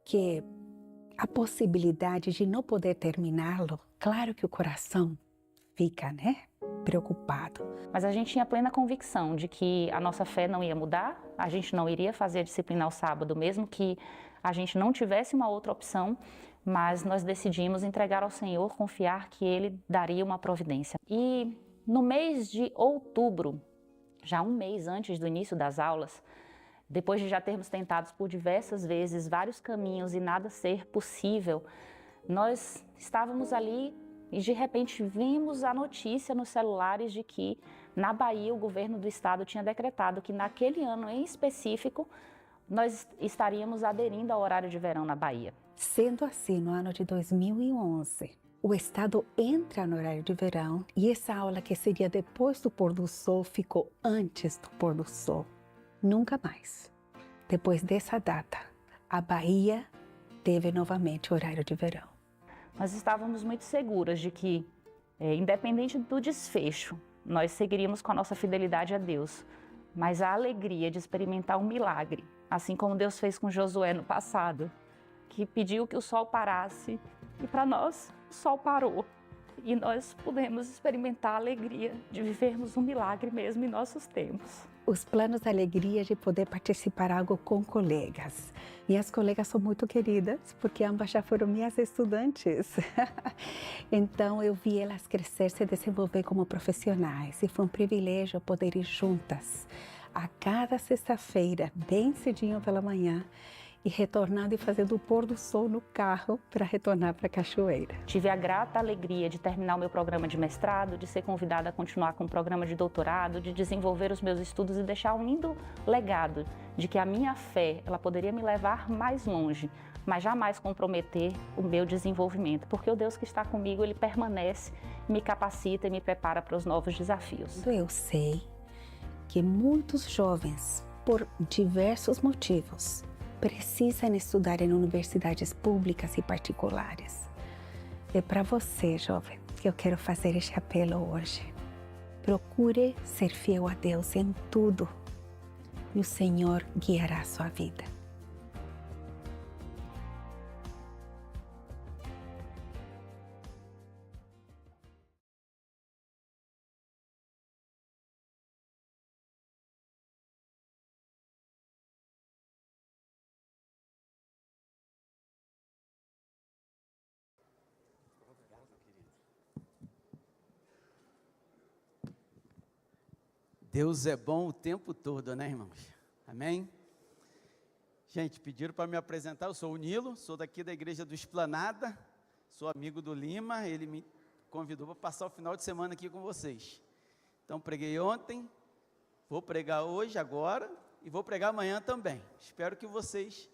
que a possibilidade de não poder terminá-lo, claro que o coração fica, preocupado. Mas a gente tinha plena convicção de que a nossa fé não ia mudar, a gente não iria fazer a disciplina ao sábado, mesmo que a gente não tivesse uma outra opção, mas nós decidimos entregar ao Senhor, confiar que Ele daria uma providência. E no mês de outubro, já um mês antes do início das aulas, depois de já termos tentado por diversas vezes vários caminhos e nada ser possível, nós estávamos ali e de repente vimos a notícia nos celulares de que na Bahia o governo do estado tinha decretado que naquele ano em específico nós estaríamos aderindo ao horário de verão na Bahia. Sendo assim, no ano de 2011, o estado entra no horário de verão e essa aula que seria depois do pôr do sol ficou antes do pôr do sol. Nunca mais. Depois dessa data, a Bahia teve novamente o horário de verão. Nós estávamos muito seguras de que, independente do desfecho, nós seguiríamos com a nossa fidelidade a Deus, mas a alegria de experimentar um milagre, assim como Deus fez com Josué no passado, que pediu que o sol parasse e para nós o sol parou e nós pudemos experimentar a alegria de vivermos um milagre mesmo em nossos tempos. Os planos da alegria de poder participar algo com colegas. Minhas colegas são muito queridas, porque ambas já foram minhas estudantes. Então eu vi elas crescer, se desenvolver como profissionais e foi um privilégio poder ir juntas a cada sexta-feira, bem cedinho pela manhã, e retornando e fazendo o pôr do sol no carro para retornar para a cachoeira. Tive a grata alegria de terminar o meu programa de mestrado, de ser convidada a continuar com o programa de doutorado, de desenvolver os meus estudos e deixar um lindo legado de que a minha fé ela poderia me levar mais longe, mas jamais comprometer o meu desenvolvimento, porque o Deus que está comigo, Ele permanece, me capacita e me prepara para os novos desafios. Eu sei que muitos jovens, por diversos motivos, precisam estudar em universidades públicas e particulares. É para você, jovem, que eu quero fazer este apelo hoje. Procure ser fiel a Deus em tudo e o Senhor guiará a sua vida. Deus é bom o tempo todo, né, irmãos? Amém? Gente, pediram para me apresentar, eu sou o Nilo, sou daqui da igreja do Esplanada, sou amigo do Lima, ele me convidou para passar o final de semana aqui com vocês. Então, preguei ontem, vou pregar hoje, agora, e vou pregar amanhã também. Espero que vocês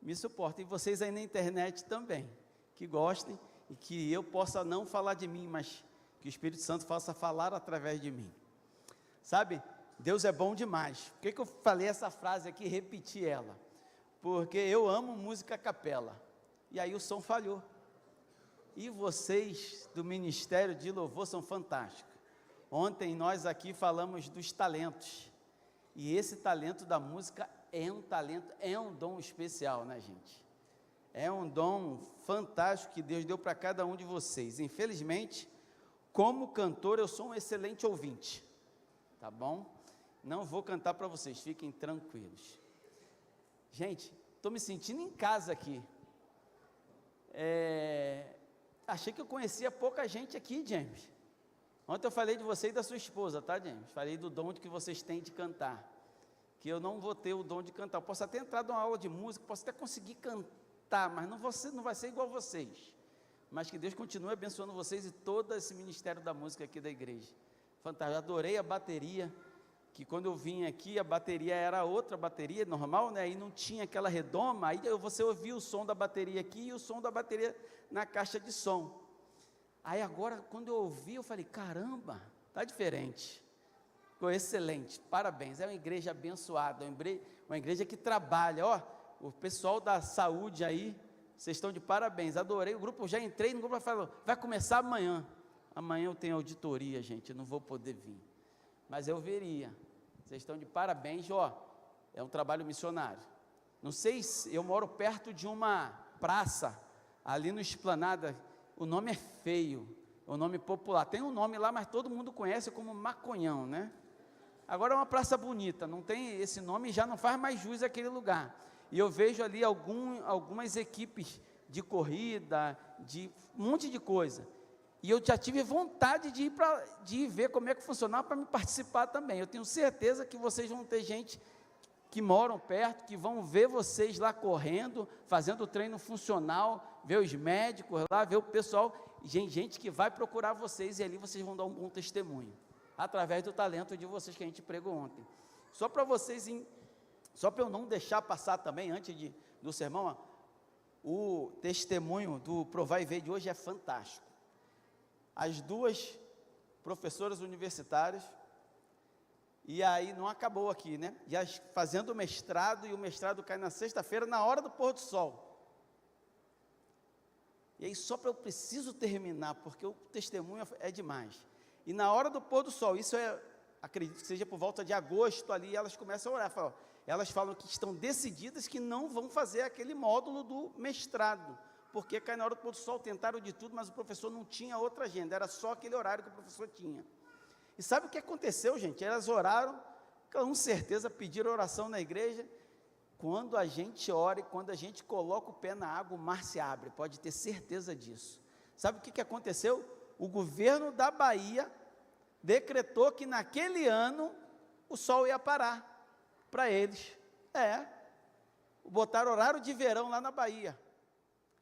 me suportem, e vocês aí na internet também, que gostem, e que eu possa não falar de mim, mas que o Espírito Santo faça falar através de mim. Sabe, Deus é bom demais. Por que eu falei essa frase aqui e repeti ela? Porque eu amo música a capela, e aí o som falhou. E vocês do Ministério de Louvor são fantásticos. Ontem nós aqui falamos dos talentos, e esse talento da música é um talento, é um dom especial, né, gente? É um dom fantástico que Deus deu para cada um de vocês. Infelizmente, como cantor, eu sou um excelente ouvinte, tá bom? Não vou cantar para vocês, fiquem tranquilos. Gente, estou me sentindo em casa aqui. Achei que eu conhecia pouca gente aqui, James. Ontem eu falei de você e da sua esposa, tá, James? Falei do dom que vocês têm de cantar. Que eu não vou ter o dom de cantar. Eu posso até entrar numa aula de música, posso até conseguir cantar, mas não vai ser igual vocês. Mas que Deus continue abençoando vocês e todo esse ministério da música aqui da igreja. Fantástico, adorei a bateria, que quando eu vim aqui, a bateria era outra bateria, normal, né? Aí não tinha aquela redoma, aí você ouvia o som da bateria aqui e o som da bateria na caixa de som. Aí agora, quando eu ouvi, eu falei, caramba, tá diferente. Ficou excelente, parabéns, é uma igreja abençoada, uma igreja que trabalha, ó, o pessoal da saúde aí, vocês estão de parabéns, adorei o grupo, eu já entrei no grupo e falei, vai começar amanhã. Amanhã eu tenho auditoria, gente, eu não vou poder vir. Mas eu veria, vocês estão de parabéns, ó, é um trabalho missionário. Não sei se, eu moro perto de uma praça, ali no Esplanada, o nome é feio, é um nome popular, tem um nome lá, mas todo mundo conhece como Maconhão, né? Agora é uma praça bonita, não tem esse nome e já não faz mais jus àquele lugar. E eu vejo ali algumas equipes de corrida, de um monte de coisa. E eu já tive vontade de ir ver como é que funcionava para me participar também. Eu tenho certeza que vocês vão ter gente que moram perto, que vão ver vocês lá correndo, fazendo o treino funcional, ver os médicos lá, ver o pessoal, gente que vai procurar vocês e ali vocês vão dar um bom testemunho, através do talento de vocês que a gente pregou ontem. Só para vocês, só para eu não deixar passar também, antes do sermão, ó, o testemunho do Provar e Ver de hoje é fantástico. As duas professoras universitárias, e aí não acabou aqui, né? Já fazendo o mestrado, e o mestrado cai na sexta-feira, na hora do pôr do sol. E aí só para eu preciso terminar, porque o testemunho é demais. E na hora do pôr do sol, isso acredito que seja por volta de agosto ali, elas começam a orar, elas falam que estão decididas que não vão fazer aquele módulo do mestrado, porque cai na hora do pôr do sol, tentaram de tudo, mas o professor não tinha outra agenda, era só aquele horário que o professor tinha. E sabe o que aconteceu, gente? Elas oraram, com certeza pediram oração na igreja. Quando a gente ora e quando a gente coloca o pé na água, o mar se abre, pode ter certeza disso. Sabe o que aconteceu? O governo da Bahia decretou que naquele ano o sol ia parar para eles. Botaram horário de verão lá na Bahia.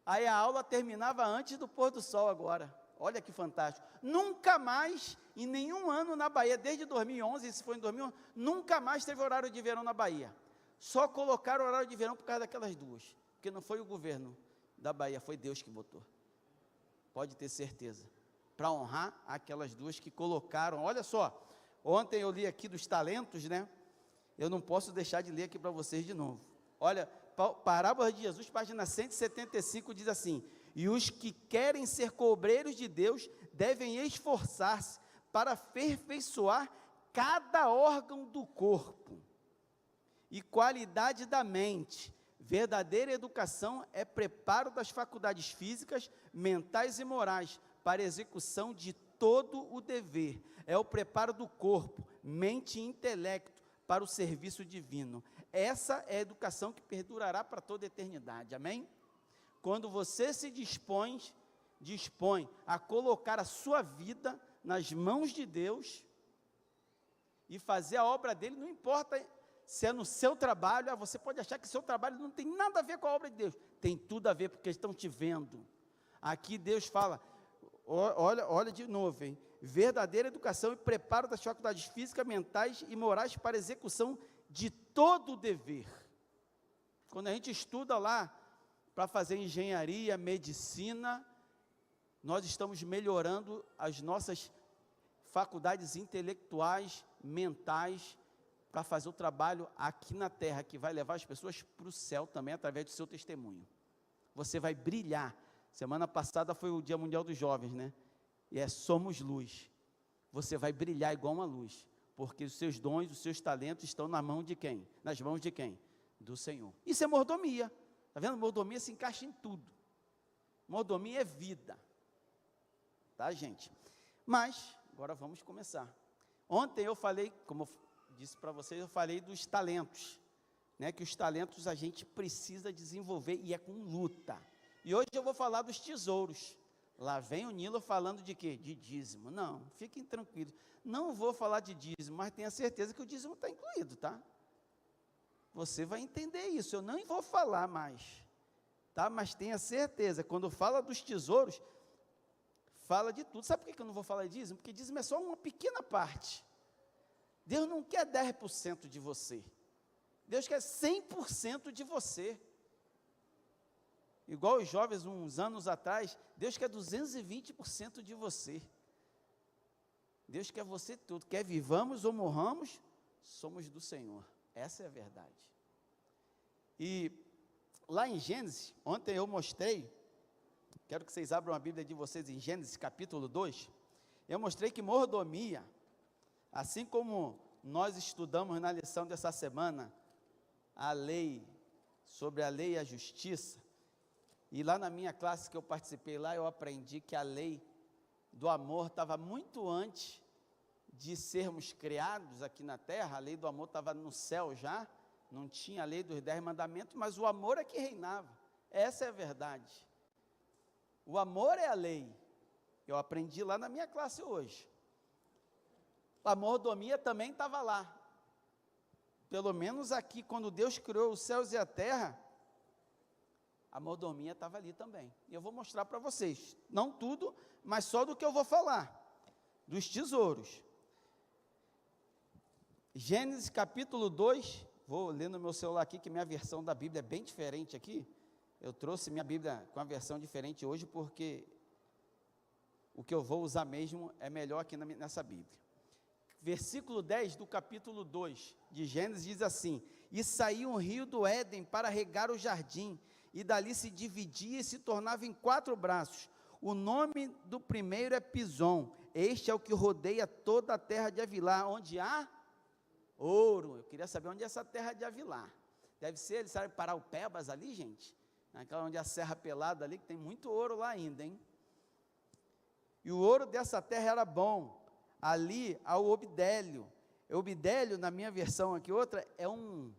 Aí a aula terminava antes do pôr do sol agora. Olha que fantástico. Nunca mais, em nenhum ano na Bahia, desde 2011, se foi em 2011, nunca mais teve horário de verão na Bahia. Só colocaram horário de verão por causa daquelas duas. Porque não foi o governo da Bahia, foi Deus que botou. Pode ter certeza. Para honrar aquelas duas que colocaram. Olha só, ontem eu li aqui dos talentos, né? Eu não posso deixar de ler aqui para vocês de novo. Olha, Parábola de Jesus, página 175, diz assim: e os que querem ser cobreiros de Deus devem esforçar-se para aperfeiçoar cada órgão do corpo e qualidade da mente. Verdadeira educação é preparo das faculdades físicas, mentais e morais para a execução de todo o dever. É o preparo do corpo, mente e intelecto para o serviço divino. Essa é a educação que perdurará para toda a eternidade, amém? Quando você se dispõe a colocar a sua vida nas mãos de Deus, e fazer a obra dele, não importa se é no seu trabalho. Você pode achar que seu trabalho não tem nada a ver com a obra de Deus. Tem tudo a ver, porque eles estão te vendo. Aqui Deus fala, olha de novo, hein? Verdadeira educação e preparo das faculdades físicas, mentais e morais para a execução de todo o dever. Quando a gente estuda lá para fazer engenharia, medicina, nós estamos melhorando as nossas faculdades intelectuais, mentais, para fazer o trabalho aqui na terra, que vai levar as pessoas para o céu também, através do seu testemunho. Você vai brilhar. Semana passada foi o Dia Mundial dos Jovens, né? E somos luz. Você vai brilhar igual uma luz, porque os seus dons, os seus talentos estão na mão de quem? Nas mãos de quem? Do Senhor. Isso é mordomia. Está vendo? Mordomia se encaixa em tudo. Mordomia é vida. Tá, gente? Mas, agora vamos começar. Ontem eu falei, como eu disse para vocês, eu falei dos talentos, né? Que os talentos a gente precisa desenvolver e é com luta. E hoje eu vou falar dos tesouros. Lá vem o Nilo falando de quê? De dízimo. Não, fiquem tranquilos. Não vou falar de dízimo, mas tenha certeza que o dízimo está incluído, tá? Você vai entender isso. Eu não vou falar mais, tá? Mas tenha certeza, quando fala dos tesouros, fala de tudo. Sabe por que eu não vou falar de dízimo? Porque dízimo é só uma pequena parte. Deus não quer 10% de você. Deus quer 100% de você. Igual os jovens, uns anos atrás, Deus quer 220% de você. Deus quer você tudo. Quer vivamos ou morramos, somos do Senhor. Essa é a verdade. E lá em Gênesis, ontem eu mostrei, quero que vocês abram a Bíblia de vocês em Gênesis capítulo 2, eu mostrei que mordomia, assim como nós estudamos na lição dessa semana, a lei, sobre a lei e a justiça, e lá na minha classe que eu participei lá, eu aprendi que a lei do amor estava muito antes de sermos criados aqui na terra. A lei do amor estava no céu já, não tinha a lei dos 10 mandamentos, mas o amor é que reinava. Essa é a verdade. O amor é a lei. Eu aprendi lá na minha classe hoje. A mordomia também estava lá. Pelo menos aqui, quando Deus criou os céus e a terra, a mordomia estava ali também. E eu vou mostrar para vocês, não tudo, mas só do que eu vou falar, dos tesouros. Gênesis capítulo 2, vou ler no meu celular aqui, que minha versão da Bíblia é bem diferente aqui. Eu trouxe minha Bíblia com a versão diferente hoje, porque o que eu vou usar mesmo é melhor aqui nessa Bíblia. Versículo 10 do capítulo 2 de Gênesis diz assim: e saiu um rio do Éden para regar o jardim, e dali se dividia e se tornava em 4 braços. O nome do primeiro é Pison. Este é o que rodeia toda a terra de Havilá, onde há ouro. Eu queria saber onde é essa terra de Havilá. Deve ser, ele sabe, Paraupebas ali, gente? Naquela onde é a Serra Pelada ali, que tem muito ouro lá ainda, hein? E o ouro dessa terra era bom. Ali há o obidélio. Obidélio, na minha versão aqui, outra, é um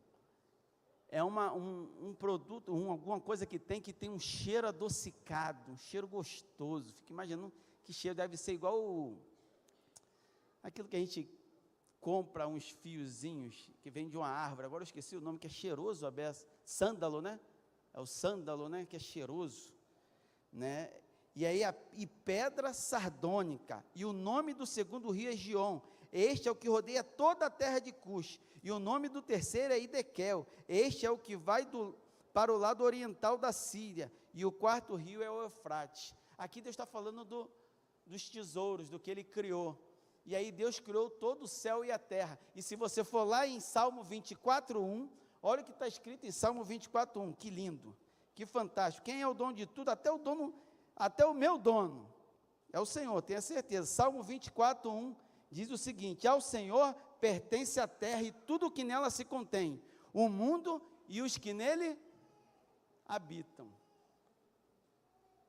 produto, alguma coisa que tem um cheiro adocicado, um cheiro gostoso. Fico imaginando que cheiro deve ser igual aquilo que a gente compra, uns fiozinhos que vem de uma árvore. Agora eu esqueci o nome, que é cheiroso a beça. Sândalo, né? É o sândalo, né? Que é cheiroso, né? E aí e pedra sardônica. E o nome do segundo rio é Gion. Este é o que rodeia toda a terra de Cush. E o nome do terceiro é Idequel. Este é o que vai para o lado oriental da Síria. E o quarto rio é o Eufrates. Aqui Deus está falando dos tesouros, do que Ele criou. E aí Deus criou todo o céu e a terra. E se você for lá em Salmo 24:1, olha o que está escrito em Salmo 24:1. Que lindo, que fantástico. Quem é o dono de tudo? Até o meu dono é o Senhor, tenha certeza. Salmo 24:1 diz o seguinte: ao Senhor pertence a terra e tudo o que nela se contém, o mundo e os que nele habitam.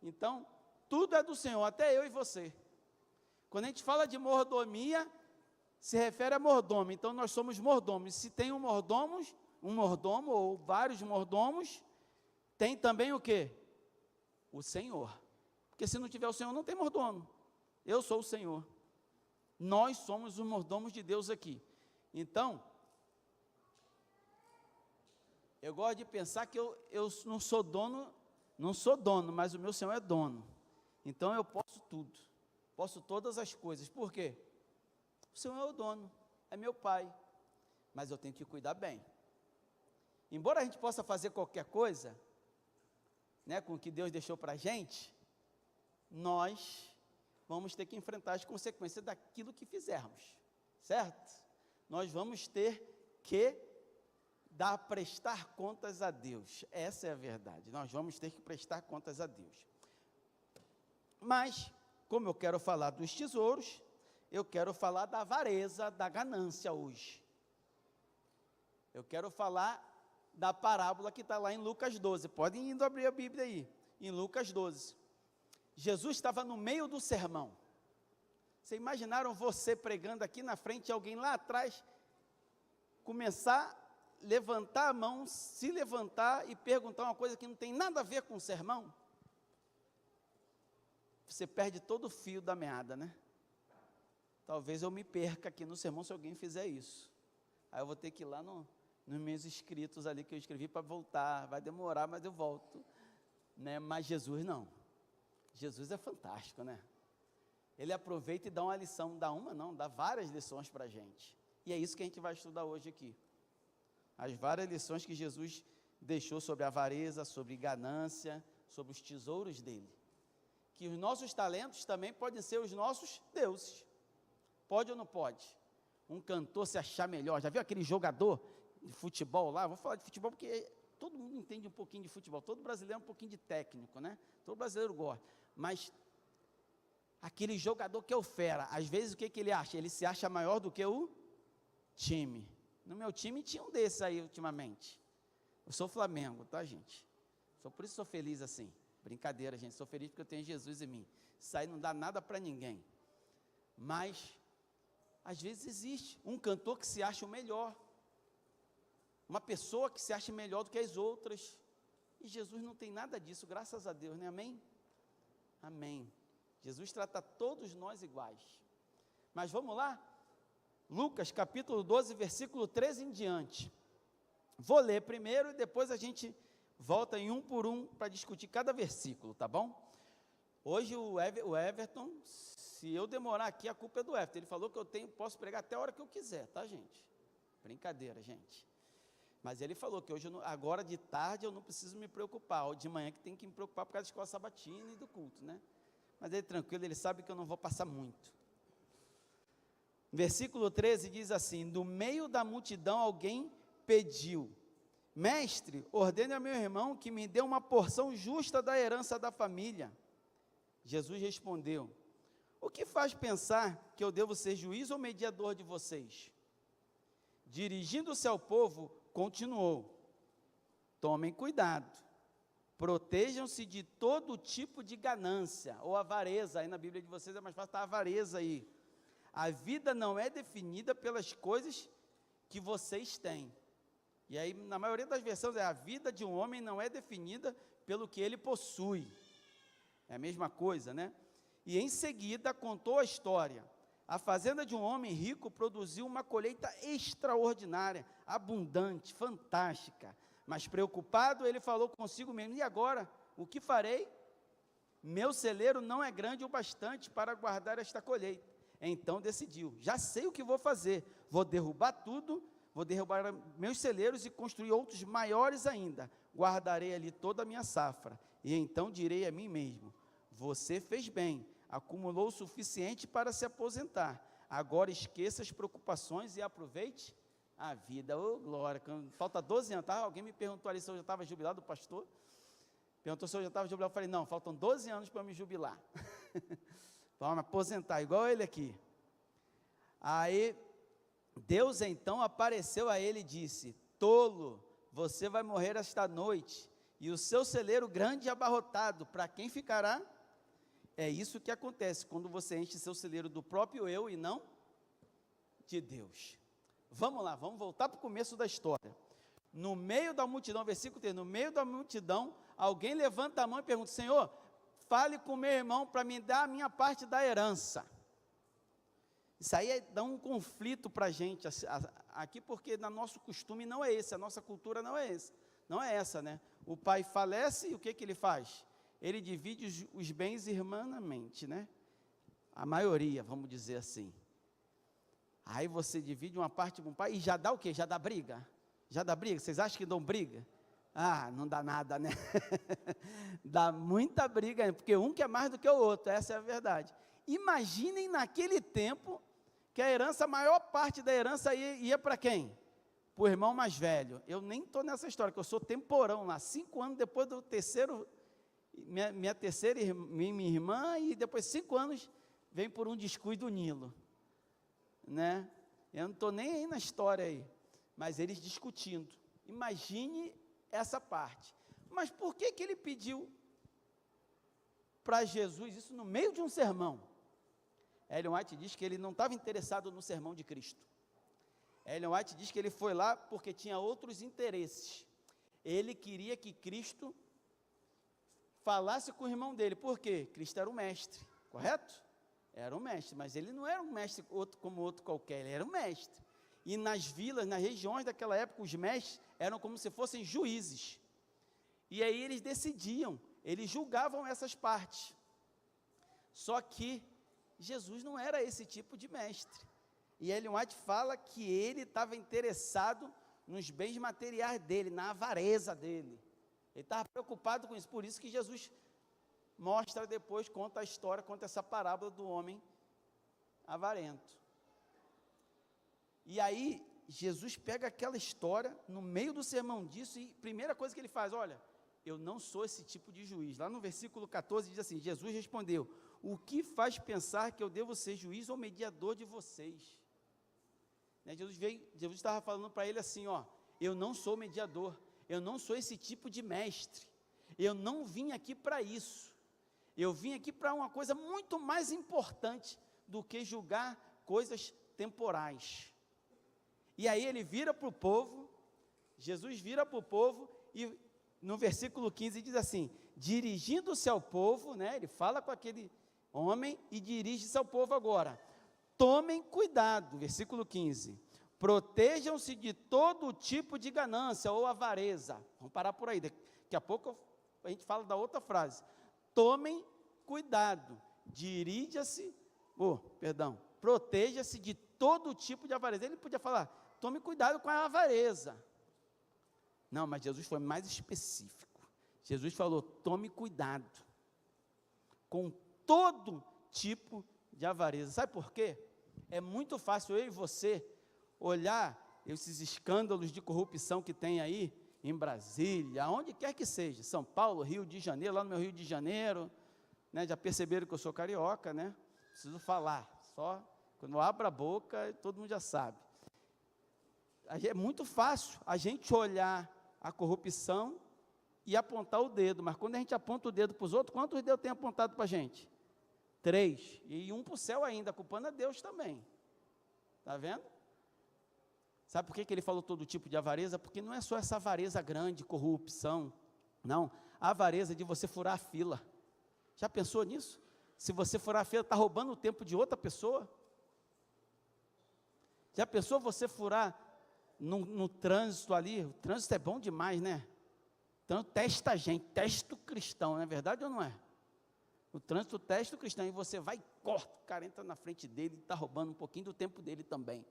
Então, tudo é do Senhor, até eu e você. Quando a gente fala de mordomia, se refere a mordomo. Então, nós somos mordomos. Se tem um mordomo ou vários mordomos, tem também o quê? O Senhor. Porque se não tiver o Senhor, não tem mordomo. Eu sou o Senhor. Nós somos os mordomos de Deus aqui. Então, eu gosto de pensar que eu não sou dono, mas o meu Senhor é dono. Então eu posso tudo, posso todas as coisas. Por quê? O Senhor é o dono, é meu Pai, mas eu tenho que cuidar bem. Embora a gente possa fazer qualquer coisa, né, com o que Deus deixou para a gente, nós vamos ter que enfrentar as consequências daquilo que fizermos, certo? Nós vamos ter que prestar contas a Deus, essa é a verdade, nós vamos ter que prestar contas a Deus. Mas, como eu quero falar dos tesouros, eu quero falar da avareza, da ganância hoje. Eu quero falar da parábola que está lá em Lucas 12, podem indo abrir a Bíblia aí, em Lucas 12, Jesus estava no meio do sermão. Vocês imaginaram você pregando aqui na frente e alguém lá atrás começar a levantar a mão, se levantar e perguntar uma coisa que não tem nada a ver com o sermão? Você perde todo o fio da meada, né? Talvez eu me perca aqui no sermão se alguém fizer isso. Aí eu vou ter que ir lá nos meus escritos ali que eu escrevi para voltar. Vai demorar, mas eu volto, né? Mas Jesus não. Jesus é fantástico, né? Ele aproveita e dá uma lição, dá várias lições para a gente. E é isso que a gente vai estudar hoje aqui. As várias lições que Jesus deixou sobre a avareza, sobre ganância, sobre os tesouros dele. Que os nossos talentos também podem ser os nossos deuses. Pode ou não pode? Um cantor se achar melhor. Já viu aquele jogador de futebol lá? Vou falar de futebol porque todo mundo entende um pouquinho de futebol. Todo brasileiro é um pouquinho de técnico, né? Todo brasileiro gosta. Mas aquele jogador que é o fera, às vezes o que ele acha? Ele se acha maior do que o time. No meu time tinha um desses aí ultimamente. Eu sou Flamengo, tá, gente? Por isso sou feliz assim. Brincadeira, gente. Sou feliz porque eu tenho Jesus em mim. Isso aí não dá nada para ninguém. Mas, às vezes existe um cantor que se acha o melhor. Uma pessoa que se acha melhor do que as outras. E Jesus não tem nada disso, graças a Deus, né? Amém? Amém. Jesus trata todos nós iguais. Mas vamos lá? Lucas capítulo 12, versículo 13 em diante. Vou ler primeiro e depois a gente volta em um por um para discutir cada versículo, tá bom? Hoje o Everton, se eu demorar aqui, a culpa é do Everton. Ele falou que posso pregar até a hora que eu quiser, tá, gente? Brincadeira, gente. Mas ele falou que hoje, agora de tarde, eu não preciso me preocupar. De manhã que tem que me preocupar por causa da escola sabatina e do culto, né? Mas ele tranquilo, ele sabe que eu não vou passar muito. Versículo 13 diz assim: no meio da multidão alguém pediu: mestre, ordene a meu irmão que me dê uma porção justa da herança da família. Jesus respondeu: o que faz pensar que eu devo ser juiz ou mediador de vocês? Dirigindo-se ao povo, continuou: tomem cuidado, protejam-se de todo tipo de ganância, ou avareza. Aí na Bíblia de vocês é mais fácil estar avareza aí. A vida não é definida pelas coisas que vocês têm. E aí, na maioria das versões, a vida de um homem não é definida pelo que ele possui. É a mesma coisa, né? E em seguida contou a história. A fazenda de um homem rico produziu uma colheita extraordinária, abundante, fantástica. Mas preocupado, ele falou consigo mesmo: e agora? O que farei? Meu celeiro não é grande o bastante para guardar esta colheita. Então decidiu: já sei o que vou fazer, vou derrubar tudo, vou derrubar meus celeiros e construir outros maiores ainda, guardarei ali toda a minha safra, e então direi a mim mesmo: você fez bem, acumulou o suficiente para se aposentar, agora esqueça as preocupações e aproveite a vida. Ô glória, falta 12 anos, tá? Alguém me perguntou ali se eu já estava jubilado, o pastor perguntou se eu já estava jubilado, eu falei: não, faltam 12 anos para me jubilar. Vamos aposentar, igual ele aqui. Aí, Deus então apareceu a ele e disse: tolo, você vai morrer esta noite, e o seu celeiro grande e abarrotado, para quem ficará? É isso que acontece quando você enche seu celeiro do próprio eu e não de Deus. Vamos lá, vamos voltar para o começo da história. No meio da multidão, versículo 3, no meio da multidão, alguém levanta a mão e pergunta: Senhor, fale com meu irmão para me dar a minha parte da herança. Isso aí dá um conflito para a gente aqui, porque no nosso costume não é esse, a nossa cultura não é esse, não é essa, né? O pai falece e o que ele faz? Ele divide os bens irmanamente, né? A maioria, vamos dizer assim. Aí você divide uma parte para um pai e já dá o quê? Já dá briga? Já dá briga? Vocês acham que dão briga? Ah, não dá nada, né? Dá muita briga, porque um quer mais do que o outro, essa é a verdade. Imaginem naquele tempo que a herança, a maior parte da herança ia para quem? Para o irmão mais velho. Eu nem estou nessa história, que eu sou temporão lá, 5 anos depois do terceiro, minha terceira minha irmã, e depois 5 anos vem por um descuido do Nilo, né? Eu não estou nem aí na história aí, mas eles discutindo. Imagine essa parte. Mas por que ele pediu para Jesus isso no meio de um sermão? Ellen White diz que ele não estava interessado no sermão de Cristo. Ellen White diz que ele foi lá porque tinha outros interesses. Ele queria que Cristo falasse com o irmão dele. Por quê? Cristo era o mestre, correto? Era o mestre, mas ele não era um mestre como outro qualquer, ele era um mestre. E nas vilas, nas regiões daquela época, os mestres eram como se fossem juízes. E aí eles decidiam, eles julgavam essas partes. Só que Jesus não era esse tipo de mestre. E Ellen White fala que ele estava interessado nos bens materiais dele, na avareza dele. Ele estava preocupado com isso, por isso que Jesus mostra depois, conta a história, conta essa parábola do homem avarento. E aí, Jesus pega aquela história, no meio do sermão disso, e primeira coisa que ele faz, olha, eu não sou esse tipo de juiz. Lá no versículo 14 diz assim, Jesus respondeu, o que faz pensar que eu devo ser juiz ou mediador de vocês? Né, Jesus estava falando para ele assim, ó, eu não sou mediador, eu não sou esse tipo de mestre, eu não vim aqui para isso, eu vim aqui para uma coisa muito mais importante do que julgar coisas temporais. E aí ele vira para o povo, Jesus vira para o povo e no versículo 15 diz assim, dirigindo-se ao povo, né, ele fala com aquele homem e dirige-se ao povo agora, tomem cuidado, versículo 15, protejam-se de todo tipo de ganância ou avareza, vamos parar por aí, daqui a pouco a gente fala da outra frase, tomem cuidado, proteja-se de todo tipo de avareza. Ele podia falar, tome cuidado com a avareza. Não, mas Jesus foi mais específico. Jesus falou, tome cuidado com todo tipo de avareza. Sabe por quê? É muito fácil eu e você olhar esses escândalos de corrupção que tem aí em Brasília, aonde quer que seja, São Paulo, Rio de Janeiro, lá no meu Rio de Janeiro, né, já perceberam que eu sou carioca, né? Preciso falar, só quando eu abro a boca, todo mundo já sabe. É muito fácil a gente olhar a corrupção e apontar o dedo, mas quando a gente aponta o dedo para os outros, quantos dedos tem apontado para a gente? 3, e um para o céu ainda, culpando a Deus também, está vendo? Sabe por que ele falou todo tipo de avareza? Porque não é só essa avareza grande, corrupção, não, a avareza de você furar a fila, já pensou nisso? Se você furar a fila, está roubando o tempo de outra pessoa? Já pensou você furar no trânsito ali? O trânsito é bom demais, né? Então testa a gente, testa o cristão, não é verdade ou não é? O trânsito testa o cristão, e você vai e corta, o cara entra na frente dele e está roubando um pouquinho do tempo dele também.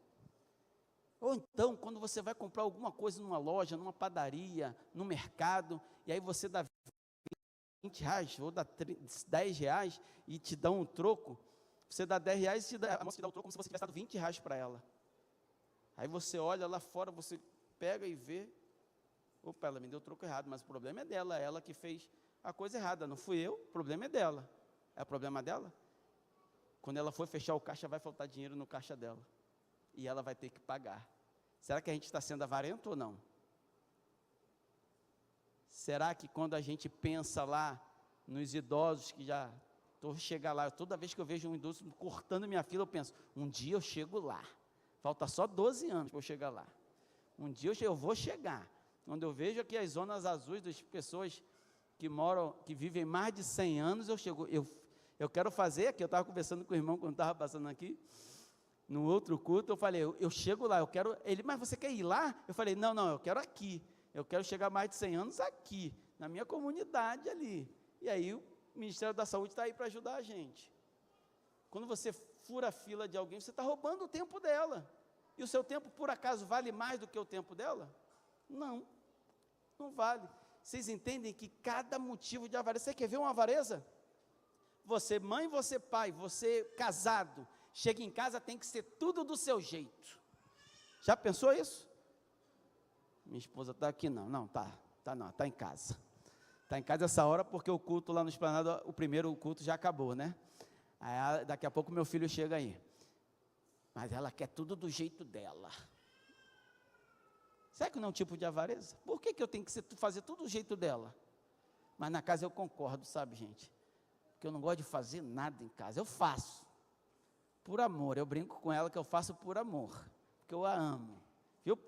Ou então, quando você vai comprar alguma coisa numa loja, numa padaria, no mercado, e aí você dá 20 reais, ou dá 10 reais, e te dá um troco, você dá 10 reais e a moça te dá o troco como se você tivesse dado 20 reais para ela. Aí você olha lá fora, você pega e vê, opa, ela me deu o troco errado, mas o problema é dela, ela que fez a coisa errada, não fui eu, o problema é dela. É o problema dela? Quando ela for fechar o caixa, vai faltar dinheiro no caixa dela, e ela vai ter que pagar. Será que a gente está sendo avarento ou não? Será que quando a gente pensa lá nos idosos que já estou chegando lá, toda vez que eu vejo um idoso cortando minha fila, eu penso, um dia eu chego lá, falta só 12 anos para eu chegar lá, um dia eu vou chegar. Quando eu vejo aqui as zonas azuis das pessoas que vivem mais de 100 anos, eu quero fazer aqui, eu estava conversando com o irmão quando estava passando aqui, no outro culto, eu falei, eu chego lá, eu quero, ele, mas você quer ir lá? Eu falei, não, eu quero aqui, eu quero chegar mais de 100 anos aqui, na minha comunidade ali, e aí o Ministério da Saúde está aí para ajudar a gente. Quando você fura a fila de alguém, você está roubando o tempo dela, e o seu tempo, por acaso, vale mais do que o tempo dela? Não, não vale. Vocês entendem que cada motivo de avareza, você quer ver uma avareza? Você mãe, você pai, você casado, chega em casa, tem que ser tudo do seu jeito. Já pensou isso? Minha esposa está aqui, não, está em casa. Está em casa essa hora, porque o culto lá no Esplanada, o primeiro culto já acabou, né? Aí, daqui a pouco meu filho chega aí. Mas ela quer tudo do jeito dela. Será que não é um tipo de avareza? Por que eu tenho que fazer tudo do jeito dela? Mas na casa eu concordo, sabe, gente? Porque eu não gosto de fazer nada em casa. Eu faço por amor. Eu brinco com ela que eu faço por amor, porque eu a amo.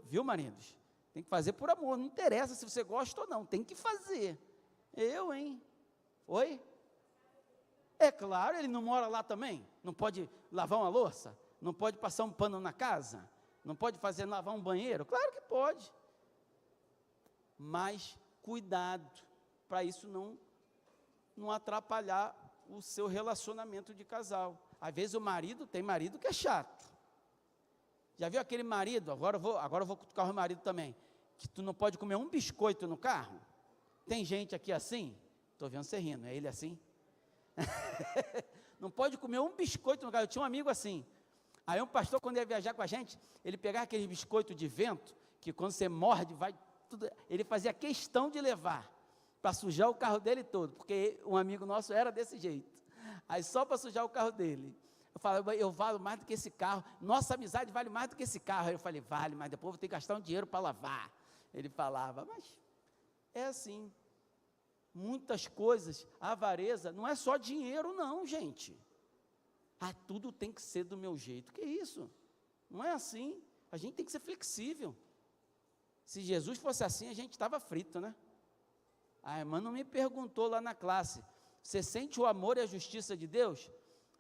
Viu, maridos? Tem que fazer por amor. Não interessa se você gosta ou não. Tem que fazer. Eu, hein? Oi? É claro, ele não mora lá também. Não pode lavar uma louça? Não pode passar um pano na casa? Não pode lavar um banheiro? Claro que pode. Mas cuidado, para isso não atrapalhar o seu relacionamento de casal. Às vezes tem marido que é chato. Já viu aquele marido, agora eu vou cutucar o marido também, que tu não pode comer um biscoito no carro? Tem gente aqui assim? Estou vendo você rindo, é ele assim? Não pode comer um biscoito no carro. Eu tinha um amigo assim. Aí um pastor, quando ia viajar com a gente, ele pegava aquele biscoito de vento, que quando você morde, vai tudo, ele fazia questão de levar, para sujar o carro dele todo, porque um amigo nosso era desse jeito. Aí só para sujar o carro dele. Eu falava, eu valo mais do que esse carro, nossa amizade vale mais do que esse carro. Aí eu falei, vale, mas depois vou ter que gastar um dinheiro para lavar. Ele falava, mas é assim. Muitas coisas, a avareza não é só dinheiro não, gente. Tudo tem que ser do meu jeito. Que isso? Não é assim. A gente tem que ser flexível. Se Jesus fosse assim, a gente estava frito, né? A irmã não me perguntou lá na classe, você sente o amor e a justiça de Deus?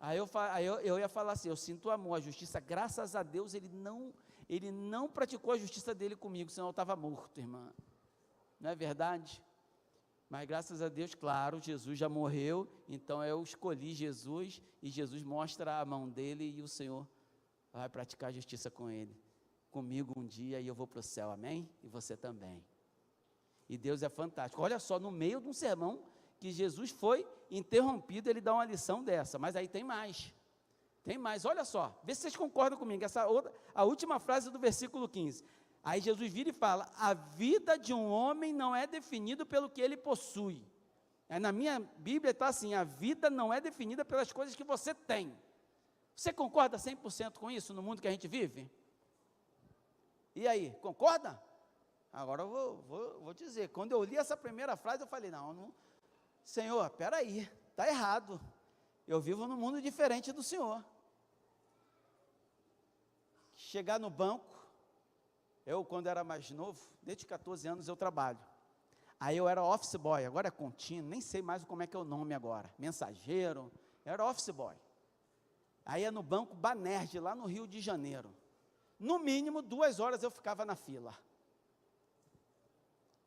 Aí eu ia falar assim, eu sinto o amor, a justiça, graças a Deus, ele não praticou a justiça dele comigo, senão eu estava morto, irmã. Não é verdade? Mas graças a Deus, claro, Jesus já morreu, então eu escolhi Jesus, e Jesus mostra a mão dele, e o Senhor vai praticar a justiça com ele, comigo um dia, e eu vou para o céu, amém? E você também. E Deus é fantástico. Olha só, no meio de um sermão, que Jesus foi interrompido, ele dá uma lição dessa, mas aí tem mais, olha só, vê se vocês concordam comigo, a última frase do versículo 15, aí Jesus vira e fala, a vida de um homem não é definida pelo que ele possui, na minha Bíblia está assim, a vida não é definida pelas coisas que você tem. Você concorda 100% com isso, no mundo que a gente vive? E aí, concorda? Agora eu vou dizer, quando eu li essa primeira frase, eu falei, não, Senhor, peraí, está errado, eu vivo num mundo diferente do Senhor. Chegar no banco, eu quando era mais novo, desde 14 anos eu trabalho, aí eu era office boy, agora é contínuo, nem sei mais como é que é o nome agora, mensageiro, eu era office boy, aí é no banco Banerj, lá no Rio de Janeiro, no mínimo 2 horas eu ficava na fila,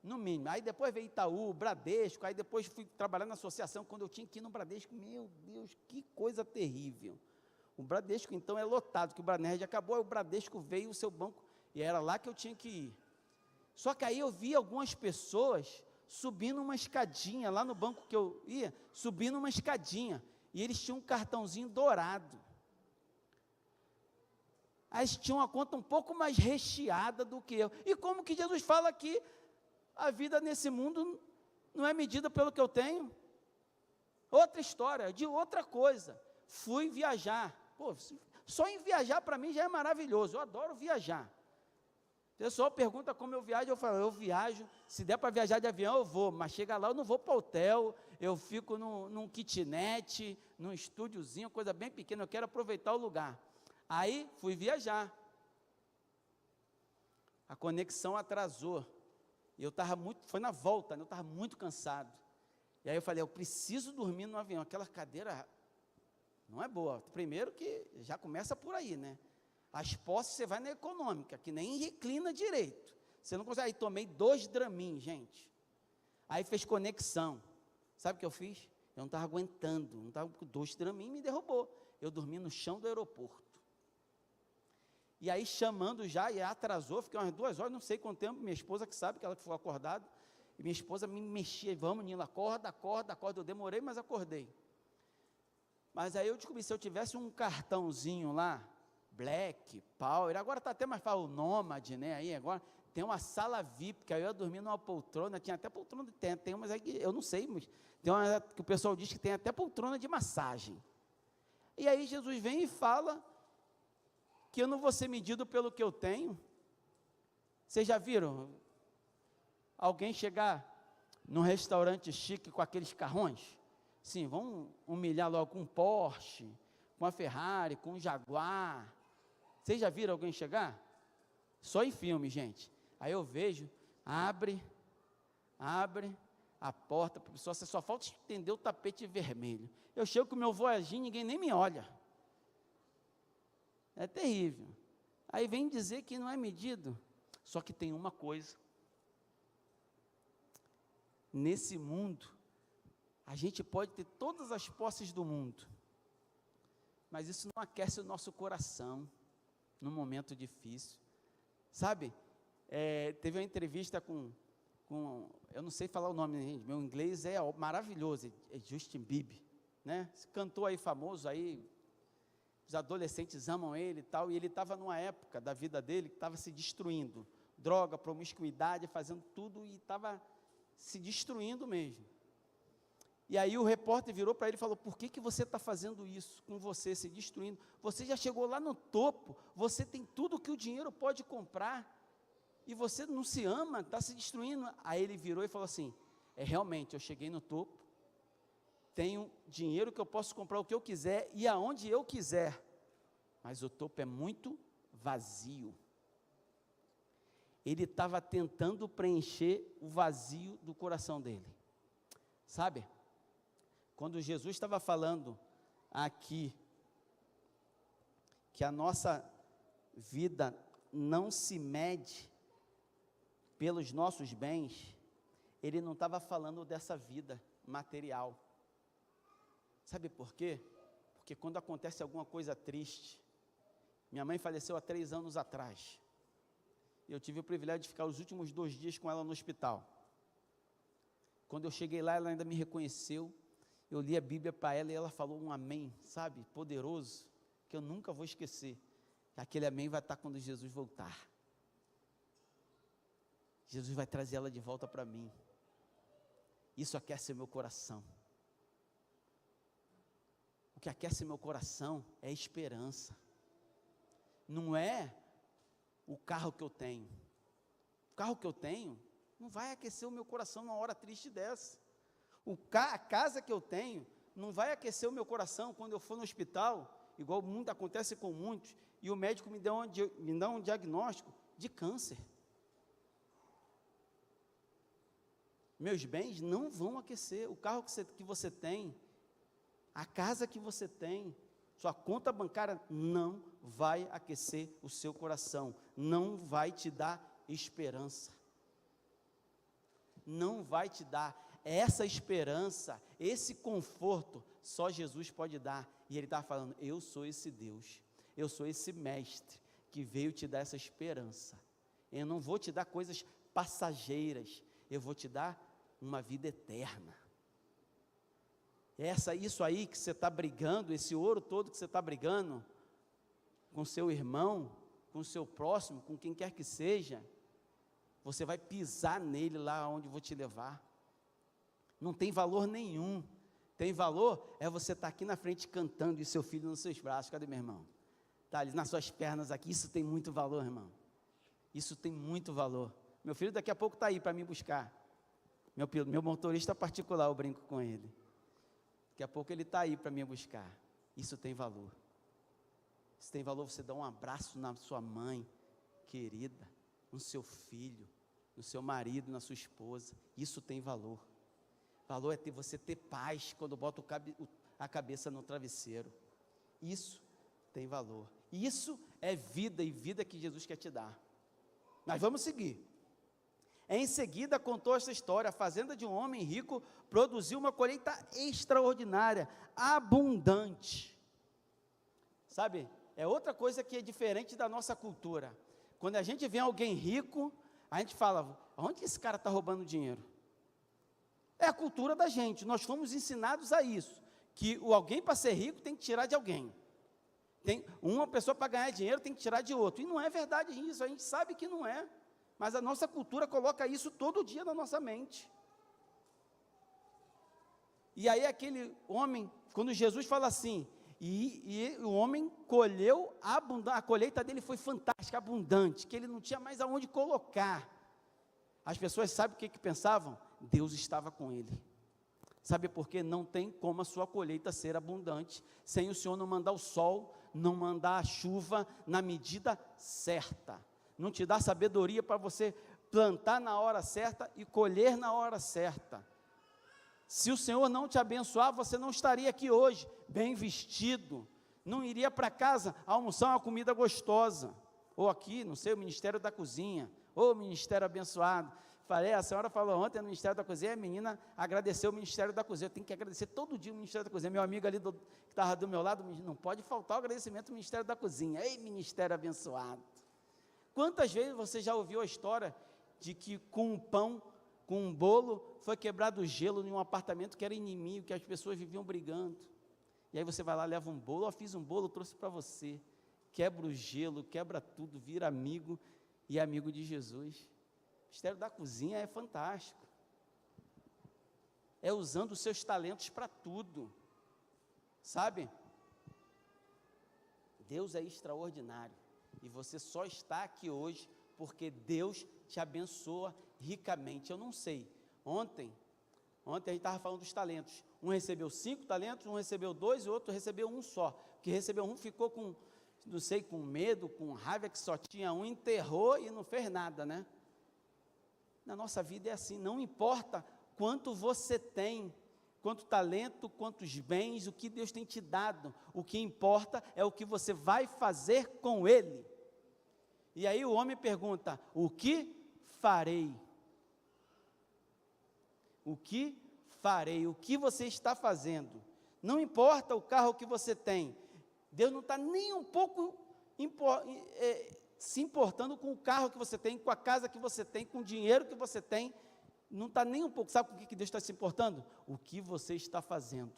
no mínimo, aí depois veio Itaú, Bradesco, aí depois fui trabalhar na associação, quando eu tinha que ir no Bradesco, meu Deus, que coisa terrível, o Bradesco então é lotado, que o Banerj acabou, aí o Bradesco veio, o seu banco, e era lá que eu tinha que ir, só que aí eu vi algumas pessoas subindo uma escadinha, lá no banco que eu ia, subindo uma escadinha, e eles tinham um cartãozinho dourado, aí eles tinham uma conta um pouco mais recheada do que eu, e como que Jesus fala aqui, a vida nesse mundo não é medida pelo que eu tenho. Outra história, de outra coisa. Fui viajar. Pô, só em viajar para mim já é maravilhoso. Eu adoro viajar. O pessoal pergunta como eu viajo, eu falo, eu viajo, se der para viajar de avião eu vou, mas chega lá eu não vou para hotel, eu fico num kitnet, num estúdiozinho, coisa bem pequena, eu quero aproveitar o lugar. Aí fui viajar. A conexão atrasou. E eu estava foi na volta, né? Eu estava muito cansado. E aí eu falei, eu preciso dormir no avião. Aquela cadeira não é boa. Primeiro que já começa por aí, né? As posses você vai na econômica, que nem reclina direito. Você não consegue. Aí tomei 2 Dramin, gente. Aí fez conexão. Sabe o que eu fiz? Eu não estava aguentando, não estava com 2 Dramin, me derrubou. Eu dormi no chão do aeroporto. E aí chamando já, e atrasou, fiquei umas 2 horas, não sei quanto tempo, minha esposa que sabe, que ela ficou acordada, e minha esposa me mexia, vamos Nila, acorda, eu demorei, mas acordei. Mas aí eu descobri, se eu tivesse um cartãozinho lá, Black, Power, agora está até mais fácil, o Nômade, né, aí agora tem uma sala VIP, que aí eu ia dormir numa poltrona, tinha até poltrona, tem umas aí que eu não sei, mas tem uma que o pessoal diz que tem até poltrona de massagem. E aí Jesus vem e fala que eu não vou ser medido pelo que eu tenho. Vocês já viram alguém chegar num restaurante chique com aqueles carrões? Sim, vão humilhar logo com um Porsche, com a Ferrari, com um Jaguar. Vocês já viram alguém chegar? Só em filme, gente. Aí eu vejo, abre a porta para a pessoa, você só falta estender o tapete vermelho. Eu chego com o meu voyagin, ninguém nem me olha. É terrível. Aí vem dizer que não é medido. Só que tem uma coisa. Nesse mundo, a gente pode ter todas as posses do mundo, mas isso não aquece o nosso coração num momento difícil. Sabe, teve uma entrevista com, eu não sei falar o nome, gente, meu inglês é maravilhoso, é Justin Bieber, né? Esse cantor aí famoso aí, os adolescentes amam ele e tal, e ele estava numa época da vida dele que estava se destruindo, droga, promiscuidade, fazendo tudo, e estava se destruindo mesmo. E aí o repórter virou para ele e falou, por que você está fazendo isso com você, se destruindo? Você já chegou lá no topo, você tem tudo que o dinheiro pode comprar, e você não se ama, está se destruindo. Aí ele virou e falou assim, realmente, eu cheguei no topo, tenho dinheiro que eu posso comprar o que eu quiser, e aonde eu quiser, mas o topo é muito vazio. Ele estava tentando preencher o vazio do coração dele. Sabe? Quando Jesus estava falando aqui, que a nossa vida não se mede pelos nossos bens, ele não estava falando dessa vida material. Sabe por quê? Porque quando acontece alguma coisa triste, minha mãe faleceu há 3 anos atrás, eu tive o privilégio de ficar os últimos 2 dias com ela no hospital. Quando eu cheguei lá, ela ainda me reconheceu, eu li a Bíblia para ela e ela falou um amém, sabe, poderoso, que eu nunca vou esquecer. Aquele amém vai estar quando Jesus voltar. Jesus vai trazer ela de volta para mim. Isso aquece meu coração. O que aquece meu coração é esperança. Não é o carro que eu tenho. O carro que eu tenho não vai aquecer o meu coração numa hora triste dessa. A casa que eu tenho não vai aquecer o meu coração quando eu for no hospital, igual muito acontece com muitos, e o médico me dá um diagnóstico de câncer. Meus bens não vão aquecer. O carro que você tem, a casa que você tem, sua conta bancária não vai aquecer o seu coração, não vai te dar esperança, não vai te dar essa esperança, esse conforto, só Jesus pode dar. E ele estava falando, eu sou esse Deus, eu sou esse mestre, que veio te dar essa esperança. Eu não vou te dar coisas passageiras, eu vou te dar uma vida eterna. Isso aí que você está brigando, esse ouro todo que você está brigando, com seu irmão, com seu próximo, com quem quer que seja, você vai pisar nele lá onde eu vou te levar. Não tem valor nenhum. Tem valor é você estar aqui na frente cantando e seu filho nos seus braços. Cadê meu irmão? Está ali nas suas pernas aqui. Isso tem muito valor, irmão. Isso tem muito valor. Meu filho daqui a pouco está aí para me buscar. Meu motorista particular, eu brinco com ele. Daqui a pouco ele está aí para me buscar. Isso tem valor. Isso tem valor você dar um abraço na sua mãe querida, no seu filho, no seu marido, na sua esposa. Isso tem valor. Valor é você ter paz quando bota a cabeça no travesseiro. Isso tem valor. Isso é vida, e vida que Jesus quer te dar. Mas vamos seguir. Em seguida contou essa história: a fazenda de um homem rico produziu uma colheita extraordinária, abundante. Sabe, é outra coisa que é diferente da nossa cultura. Quando a gente vê alguém rico, a gente fala: onde esse cara está roubando dinheiro? É a cultura da gente, nós fomos ensinados a isso, que alguém para ser rico tem que tirar de alguém. Tem uma pessoa para ganhar dinheiro tem que tirar de outro, e não é verdade isso, a gente sabe que não é, mas a nossa cultura coloca isso todo dia na nossa mente. E aí aquele homem, quando Jesus fala assim, e o homem colheu a colheita dele foi fantástica, abundante, que ele não tinha mais aonde colocar. As pessoas sabem o que pensavam? Deus estava com ele. Sabe por quê? Não tem como a sua colheita ser abundante sem o Senhor não mandar o sol, não mandar a chuva na medida certa. Não te dá sabedoria para você plantar na hora certa e colher na hora certa. Se o Senhor não te abençoar, você não estaria aqui hoje, bem vestido, não iria para casa almoçar uma comida gostosa, ou aqui, não sei, o Ministério da Cozinha, ou o Ministério abençoado. Falei, a senhora falou ontem no Ministério da Cozinha, a menina agradeceu o Ministério da Cozinha. Eu tenho que agradecer todo dia o Ministério da Cozinha. Meu amigo ali que estava do meu lado, não pode faltar o agradecimento do Ministério da Cozinha. Ei, Ministério abençoado. Quantas vezes você já ouviu a história de que com um pão, com um bolo, foi quebrado o gelo em um apartamento que era inimigo, que as pessoas viviam brigando. E aí você vai lá, leva um bolo, fiz um bolo, trouxe para você. Quebra o gelo, quebra tudo, vira amigo e amigo de Jesus. O Ministério da Cozinha é fantástico. É usando os seus talentos para tudo. Sabe? Deus é extraordinário. E você só está aqui hoje porque Deus te abençoa ricamente. Eu não sei. Ontem a gente estava falando dos talentos. Um recebeu 5 talentos, um recebeu 2 e o outro recebeu um só. Que recebeu um ficou com, não sei, com medo, com raiva que só tinha um, enterrou e não fez nada, né? Na nossa vida é assim, não importa quanto você tem, quanto talento, quantos bens, o que Deus tem te dado, o que importa é o que você vai fazer com ele. E aí o homem pergunta: o que farei? O que farei? O que você está fazendo? Não importa o carro que você tem, Deus não está nem um pouco se importando com o carro que você tem, com a casa que você tem, com o dinheiro que você tem, não está nem um pouco. Sabe com o que Deus está se importando? O que você está fazendo,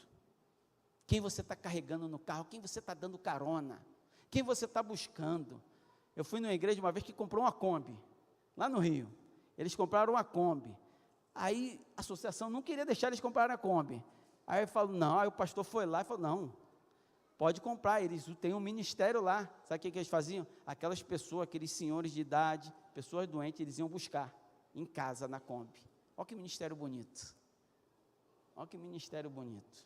quem você está carregando no carro, quem você está dando carona, quem você está buscando. Eu fui numa igreja uma vez que comprou uma Kombi, lá no Rio, eles compraram uma Kombi, aí a associação não queria deixar eles comprarem a Kombi, aí eu falo, não, aí o pastor foi lá e falou, não, pode comprar, eles têm um ministério lá. Sabe o que eles faziam? Aquelas pessoas, aqueles senhores de idade, pessoas doentes, eles iam buscar em casa, na Kombi. Olha que ministério bonito. Olha que ministério bonito.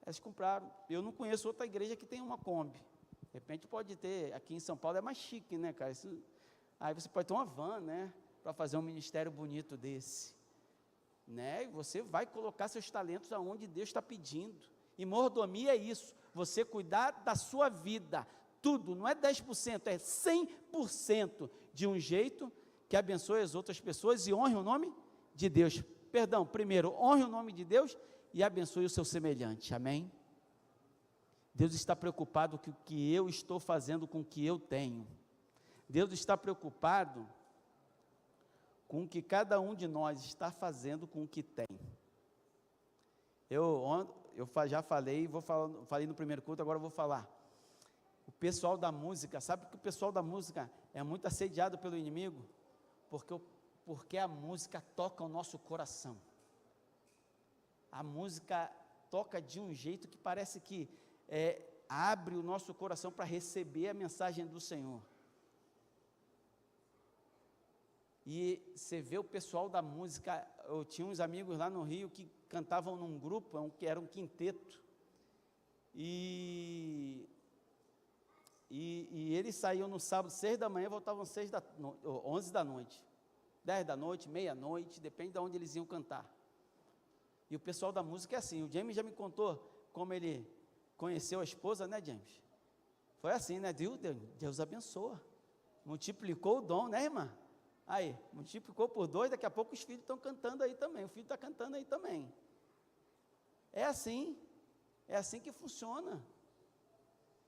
Eles compraram. Eu não conheço outra igreja que tem uma Kombi. De repente pode ter, aqui em São Paulo é mais chique, né, cara? Aí você pode ter uma van, né, para fazer um ministério bonito desse. Né? E você vai colocar seus talentos aonde Deus está pedindo. E mordomia é isso, você cuidar da sua vida, tudo, não é 10%, é 100%, de um jeito que abençoe as outras pessoas e honre o nome de Deus. Perdão, primeiro, honre o nome de Deus e abençoe o seu semelhante, amém? Deus está preocupado com o que eu estou fazendo com o que eu tenho. Deus está preocupado com o que cada um de nós está fazendo com o que tem. Eu já falei, falei no primeiro culto, agora eu vou falar. O pessoal da música, sabe que o pessoal da música é muito assediado pelo inimigo? Porque a música toca o nosso coração. A música toca de um jeito que parece que abre o nosso coração para receber a mensagem do Senhor. E você vê o pessoal da música, eu tinha uns amigos lá no Rio que cantavam num grupo, que era um quinteto, e eles saíam no sábado 6 da manhã, voltavam 11 da noite, 10 da noite, meia-noite, depende de onde eles iam cantar. E o pessoal da música é assim, o James já me contou como ele conheceu a esposa, né, James? Foi assim, né? Deus abençoa. Multiplicou o dom, né, irmã? Aí, multiplicou por 2, daqui a pouco os filhos estão cantando aí também. O filho está cantando aí também. É assim que funciona.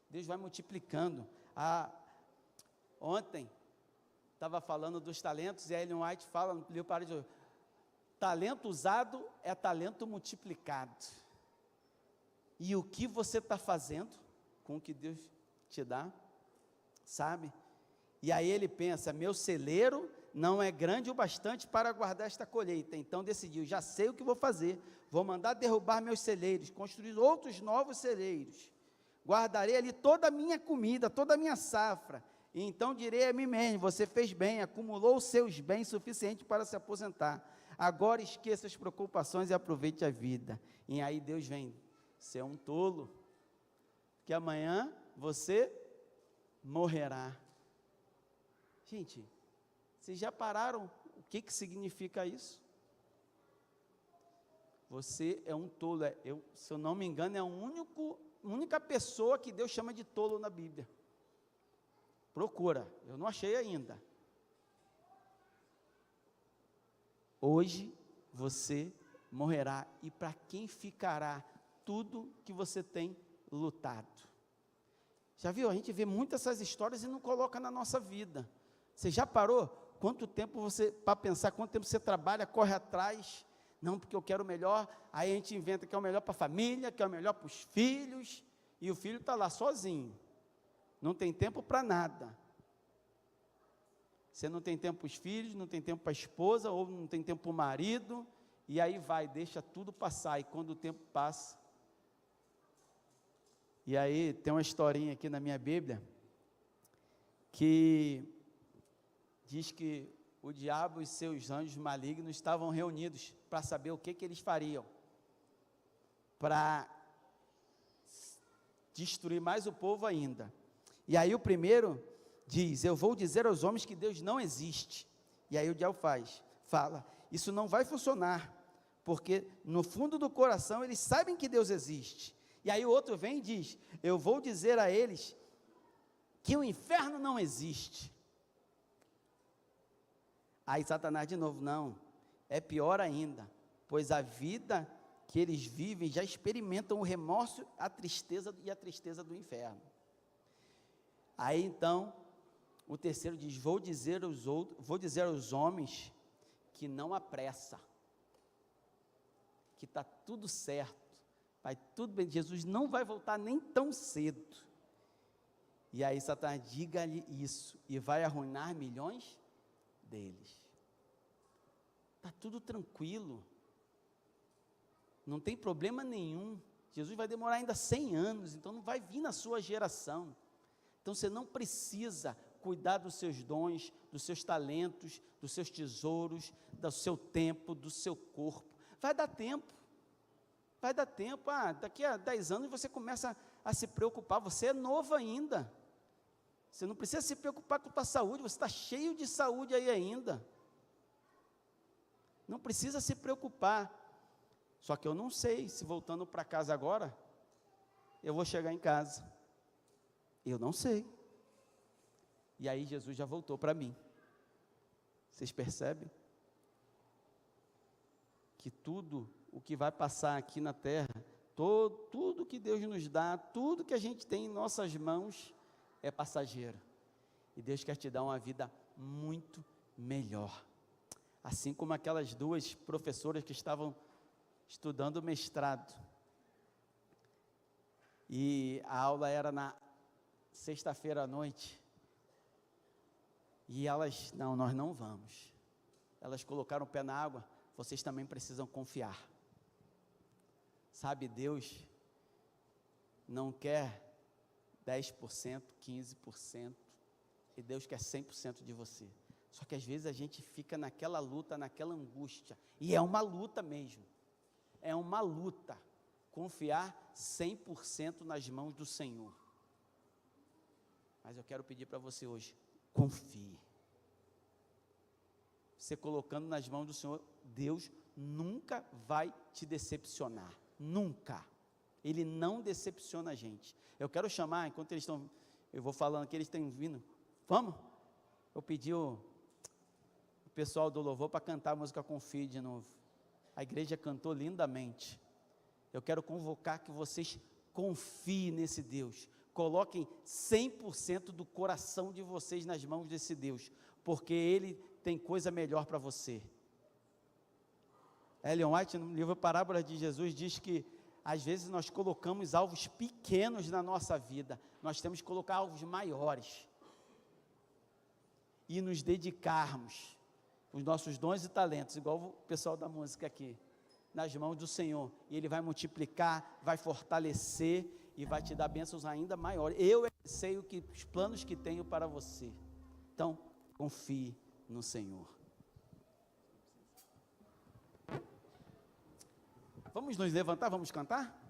Deus vai multiplicando. Ontem, estava falando dos talentos, e a Ellen White fala no livro para de talento usado é talento multiplicado. E o que você está fazendo com o que Deus te dá, sabe? E aí ele pensa, meu celeiro não é grande o bastante para guardar esta colheita, então decidiu, já sei o que vou fazer, vou mandar derrubar meus celeiros, construir outros novos celeiros, guardarei ali toda a minha comida, toda a minha safra, e então direi a mim mesmo, você fez bem, acumulou os seus bens suficiente para se aposentar, agora esqueça as preocupações e aproveite a vida. E aí Deus vem, você é um tolo, que amanhã você morrerá. Gente, vocês já pararam o que significa isso? Você é um tolo, se eu não me engano, é a única pessoa que Deus chama de tolo na Bíblia. Procura, eu não achei ainda. Hoje você morrerá, e para quem ficará tudo que você tem lutado? Já viu? A gente vê muitas essas histórias e não coloca na nossa vida. Você já parou? Quanto tempo para pensar, quanto tempo você trabalha, corre atrás? Não, porque eu quero o melhor, aí a gente inventa que é o melhor para a família, que é o melhor para os filhos, e o filho está lá sozinho, não tem tempo para nada. Você não tem tempo para os filhos, não tem tempo para a esposa, ou não tem tempo para o marido, e aí deixa tudo passar, e quando o tempo passa, e aí tem uma historinha aqui na minha Bíblia, que diz que o diabo e seus anjos malignos estavam reunidos para saber o que eles fariam, para destruir mais o povo ainda. E aí o primeiro diz, eu vou dizer aos homens que Deus não existe. E aí o diabo fala, isso não vai funcionar, porque no fundo do coração eles sabem que Deus existe. E aí o outro vem e diz, eu vou dizer a eles que o inferno não existe. Aí Satanás de novo, não, é pior ainda, pois a vida que eles vivem já experimentam o remorso, a tristeza do inferno. Aí então, o terceiro diz, vou dizer aos homens que não há pressa, que está tudo certo, vai tudo bem, Jesus não vai voltar nem tão cedo. E aí Satanás, diga-lhe isso, e vai arruinar milhões deles. Está tudo tranquilo, não tem problema nenhum, Jesus vai demorar ainda 100 anos, então não vai vir na sua geração, então você não precisa cuidar dos seus dons, dos seus talentos, dos seus tesouros, do seu tempo, do seu corpo, vai dar tempo, daqui a 10 anos você começa a se preocupar, você é novo ainda, você não precisa se preocupar com a tua saúde, você está cheio de saúde aí ainda, não precisa se preocupar, só que eu não sei se voltando para casa agora, eu vou chegar em casa, eu não sei, e aí Jesus já voltou para mim, vocês percebem? Que tudo o que vai passar aqui na terra, tudo que Deus nos dá, tudo que a gente tem em nossas mãos, é passageiro, e Deus quer te dar uma vida muito melhor, assim como aquelas duas professoras que estavam estudando mestrado, e a aula era na sexta-feira à noite, e elas, não, nós não vamos, elas colocaram o pé na água, vocês também precisam confiar, sabe, Deus não quer 10%, 15%, e Deus quer 100% de você, só que às vezes a gente fica naquela luta, naquela angústia, e é uma luta mesmo, é uma luta, confiar 100% nas mãos do Senhor, mas eu quero pedir para você hoje, confie, você colocando nas mãos do Senhor, Deus nunca vai te decepcionar, nunca, Ele não decepciona a gente. Eu quero chamar, enquanto eles estão, eu vou falando que eles estão vindo, vamos? Eu pedi o pessoal do louvor para cantar a música Confie de novo. A igreja cantou lindamente. Eu quero convocar que vocês confiem nesse Deus. Coloquem 100% do coração de vocês nas mãos desse Deus, porque Ele tem coisa melhor para você. Ellen White, no livro Parábolas de Jesus, diz que às vezes nós colocamos alvos pequenos na nossa vida, nós temos que colocar alvos maiores e nos dedicarmos os nossos dons e talentos, igual o pessoal da música aqui, nas mãos do Senhor, e Ele vai multiplicar, vai fortalecer e vai te dar bênçãos ainda maiores. Eu sei os planos que tenho para você. Então, confie no Senhor. Vamos nos levantar, vamos cantar?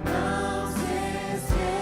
Não se esqueça.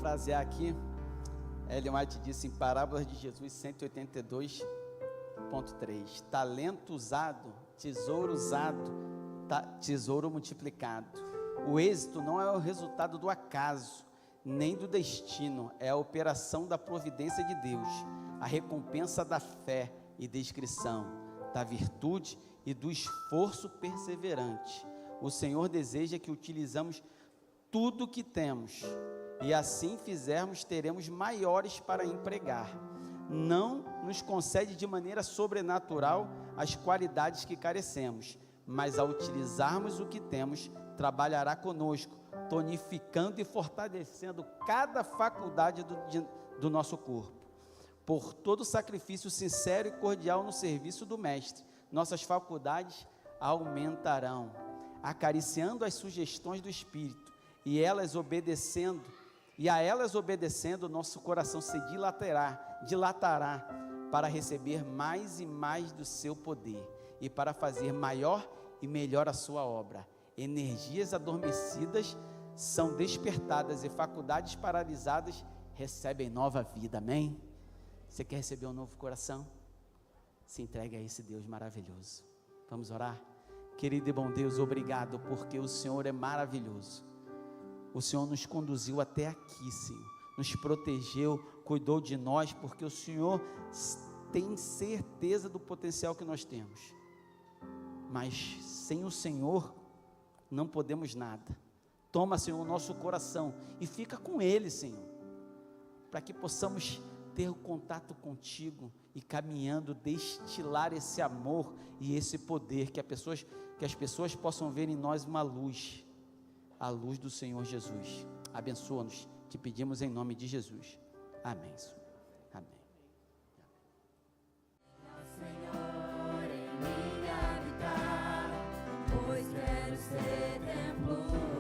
parafrasear aqui, Ellen White disse em Parábolas de Jesus 182.3: talento usado, tesouro multiplicado. O êxito não é o resultado do acaso, nem do destino, é a operação da providência de Deus, a recompensa da fé e descrição, da virtude e do esforço perseverante. O Senhor deseja que utilizamos tudo o que temos, e assim fizermos, teremos maiores para empregar. Não nos concede de maneira sobrenatural as qualidades que carecemos, mas ao utilizarmos o que temos, trabalhará conosco, tonificando e fortalecendo cada faculdade do nosso corpo. Por todo sacrifício sincero e cordial no serviço do Mestre, nossas faculdades aumentarão, acariciando as sugestões do Espírito, e a elas obedecendo, nosso coração se dilatará para receber mais e mais do seu poder, e para fazer maior e melhor a sua obra. Energias adormecidas são despertadas e faculdades paralisadas recebem nova vida, amém? Você quer receber um novo coração? Se entregue a esse Deus maravilhoso. Vamos orar? Querido e bom Deus, obrigado, porque o Senhor é maravilhoso. O Senhor nos conduziu até aqui, Senhor, nos protegeu, cuidou de nós, porque o Senhor tem certeza do potencial que nós temos, mas sem o Senhor não podemos nada. Toma, Senhor, o nosso coração e fica com Ele, Senhor, para que possamos ter o contato contigo e caminhando, destilar esse amor e esse poder, que as pessoas possam ver em nós uma luz, a luz do Senhor Jesus. Abençoa-nos, te pedimos em nome de Jesus. Amém, Senhor. Amém. Senhor, em mim habitar, pois quero ser templo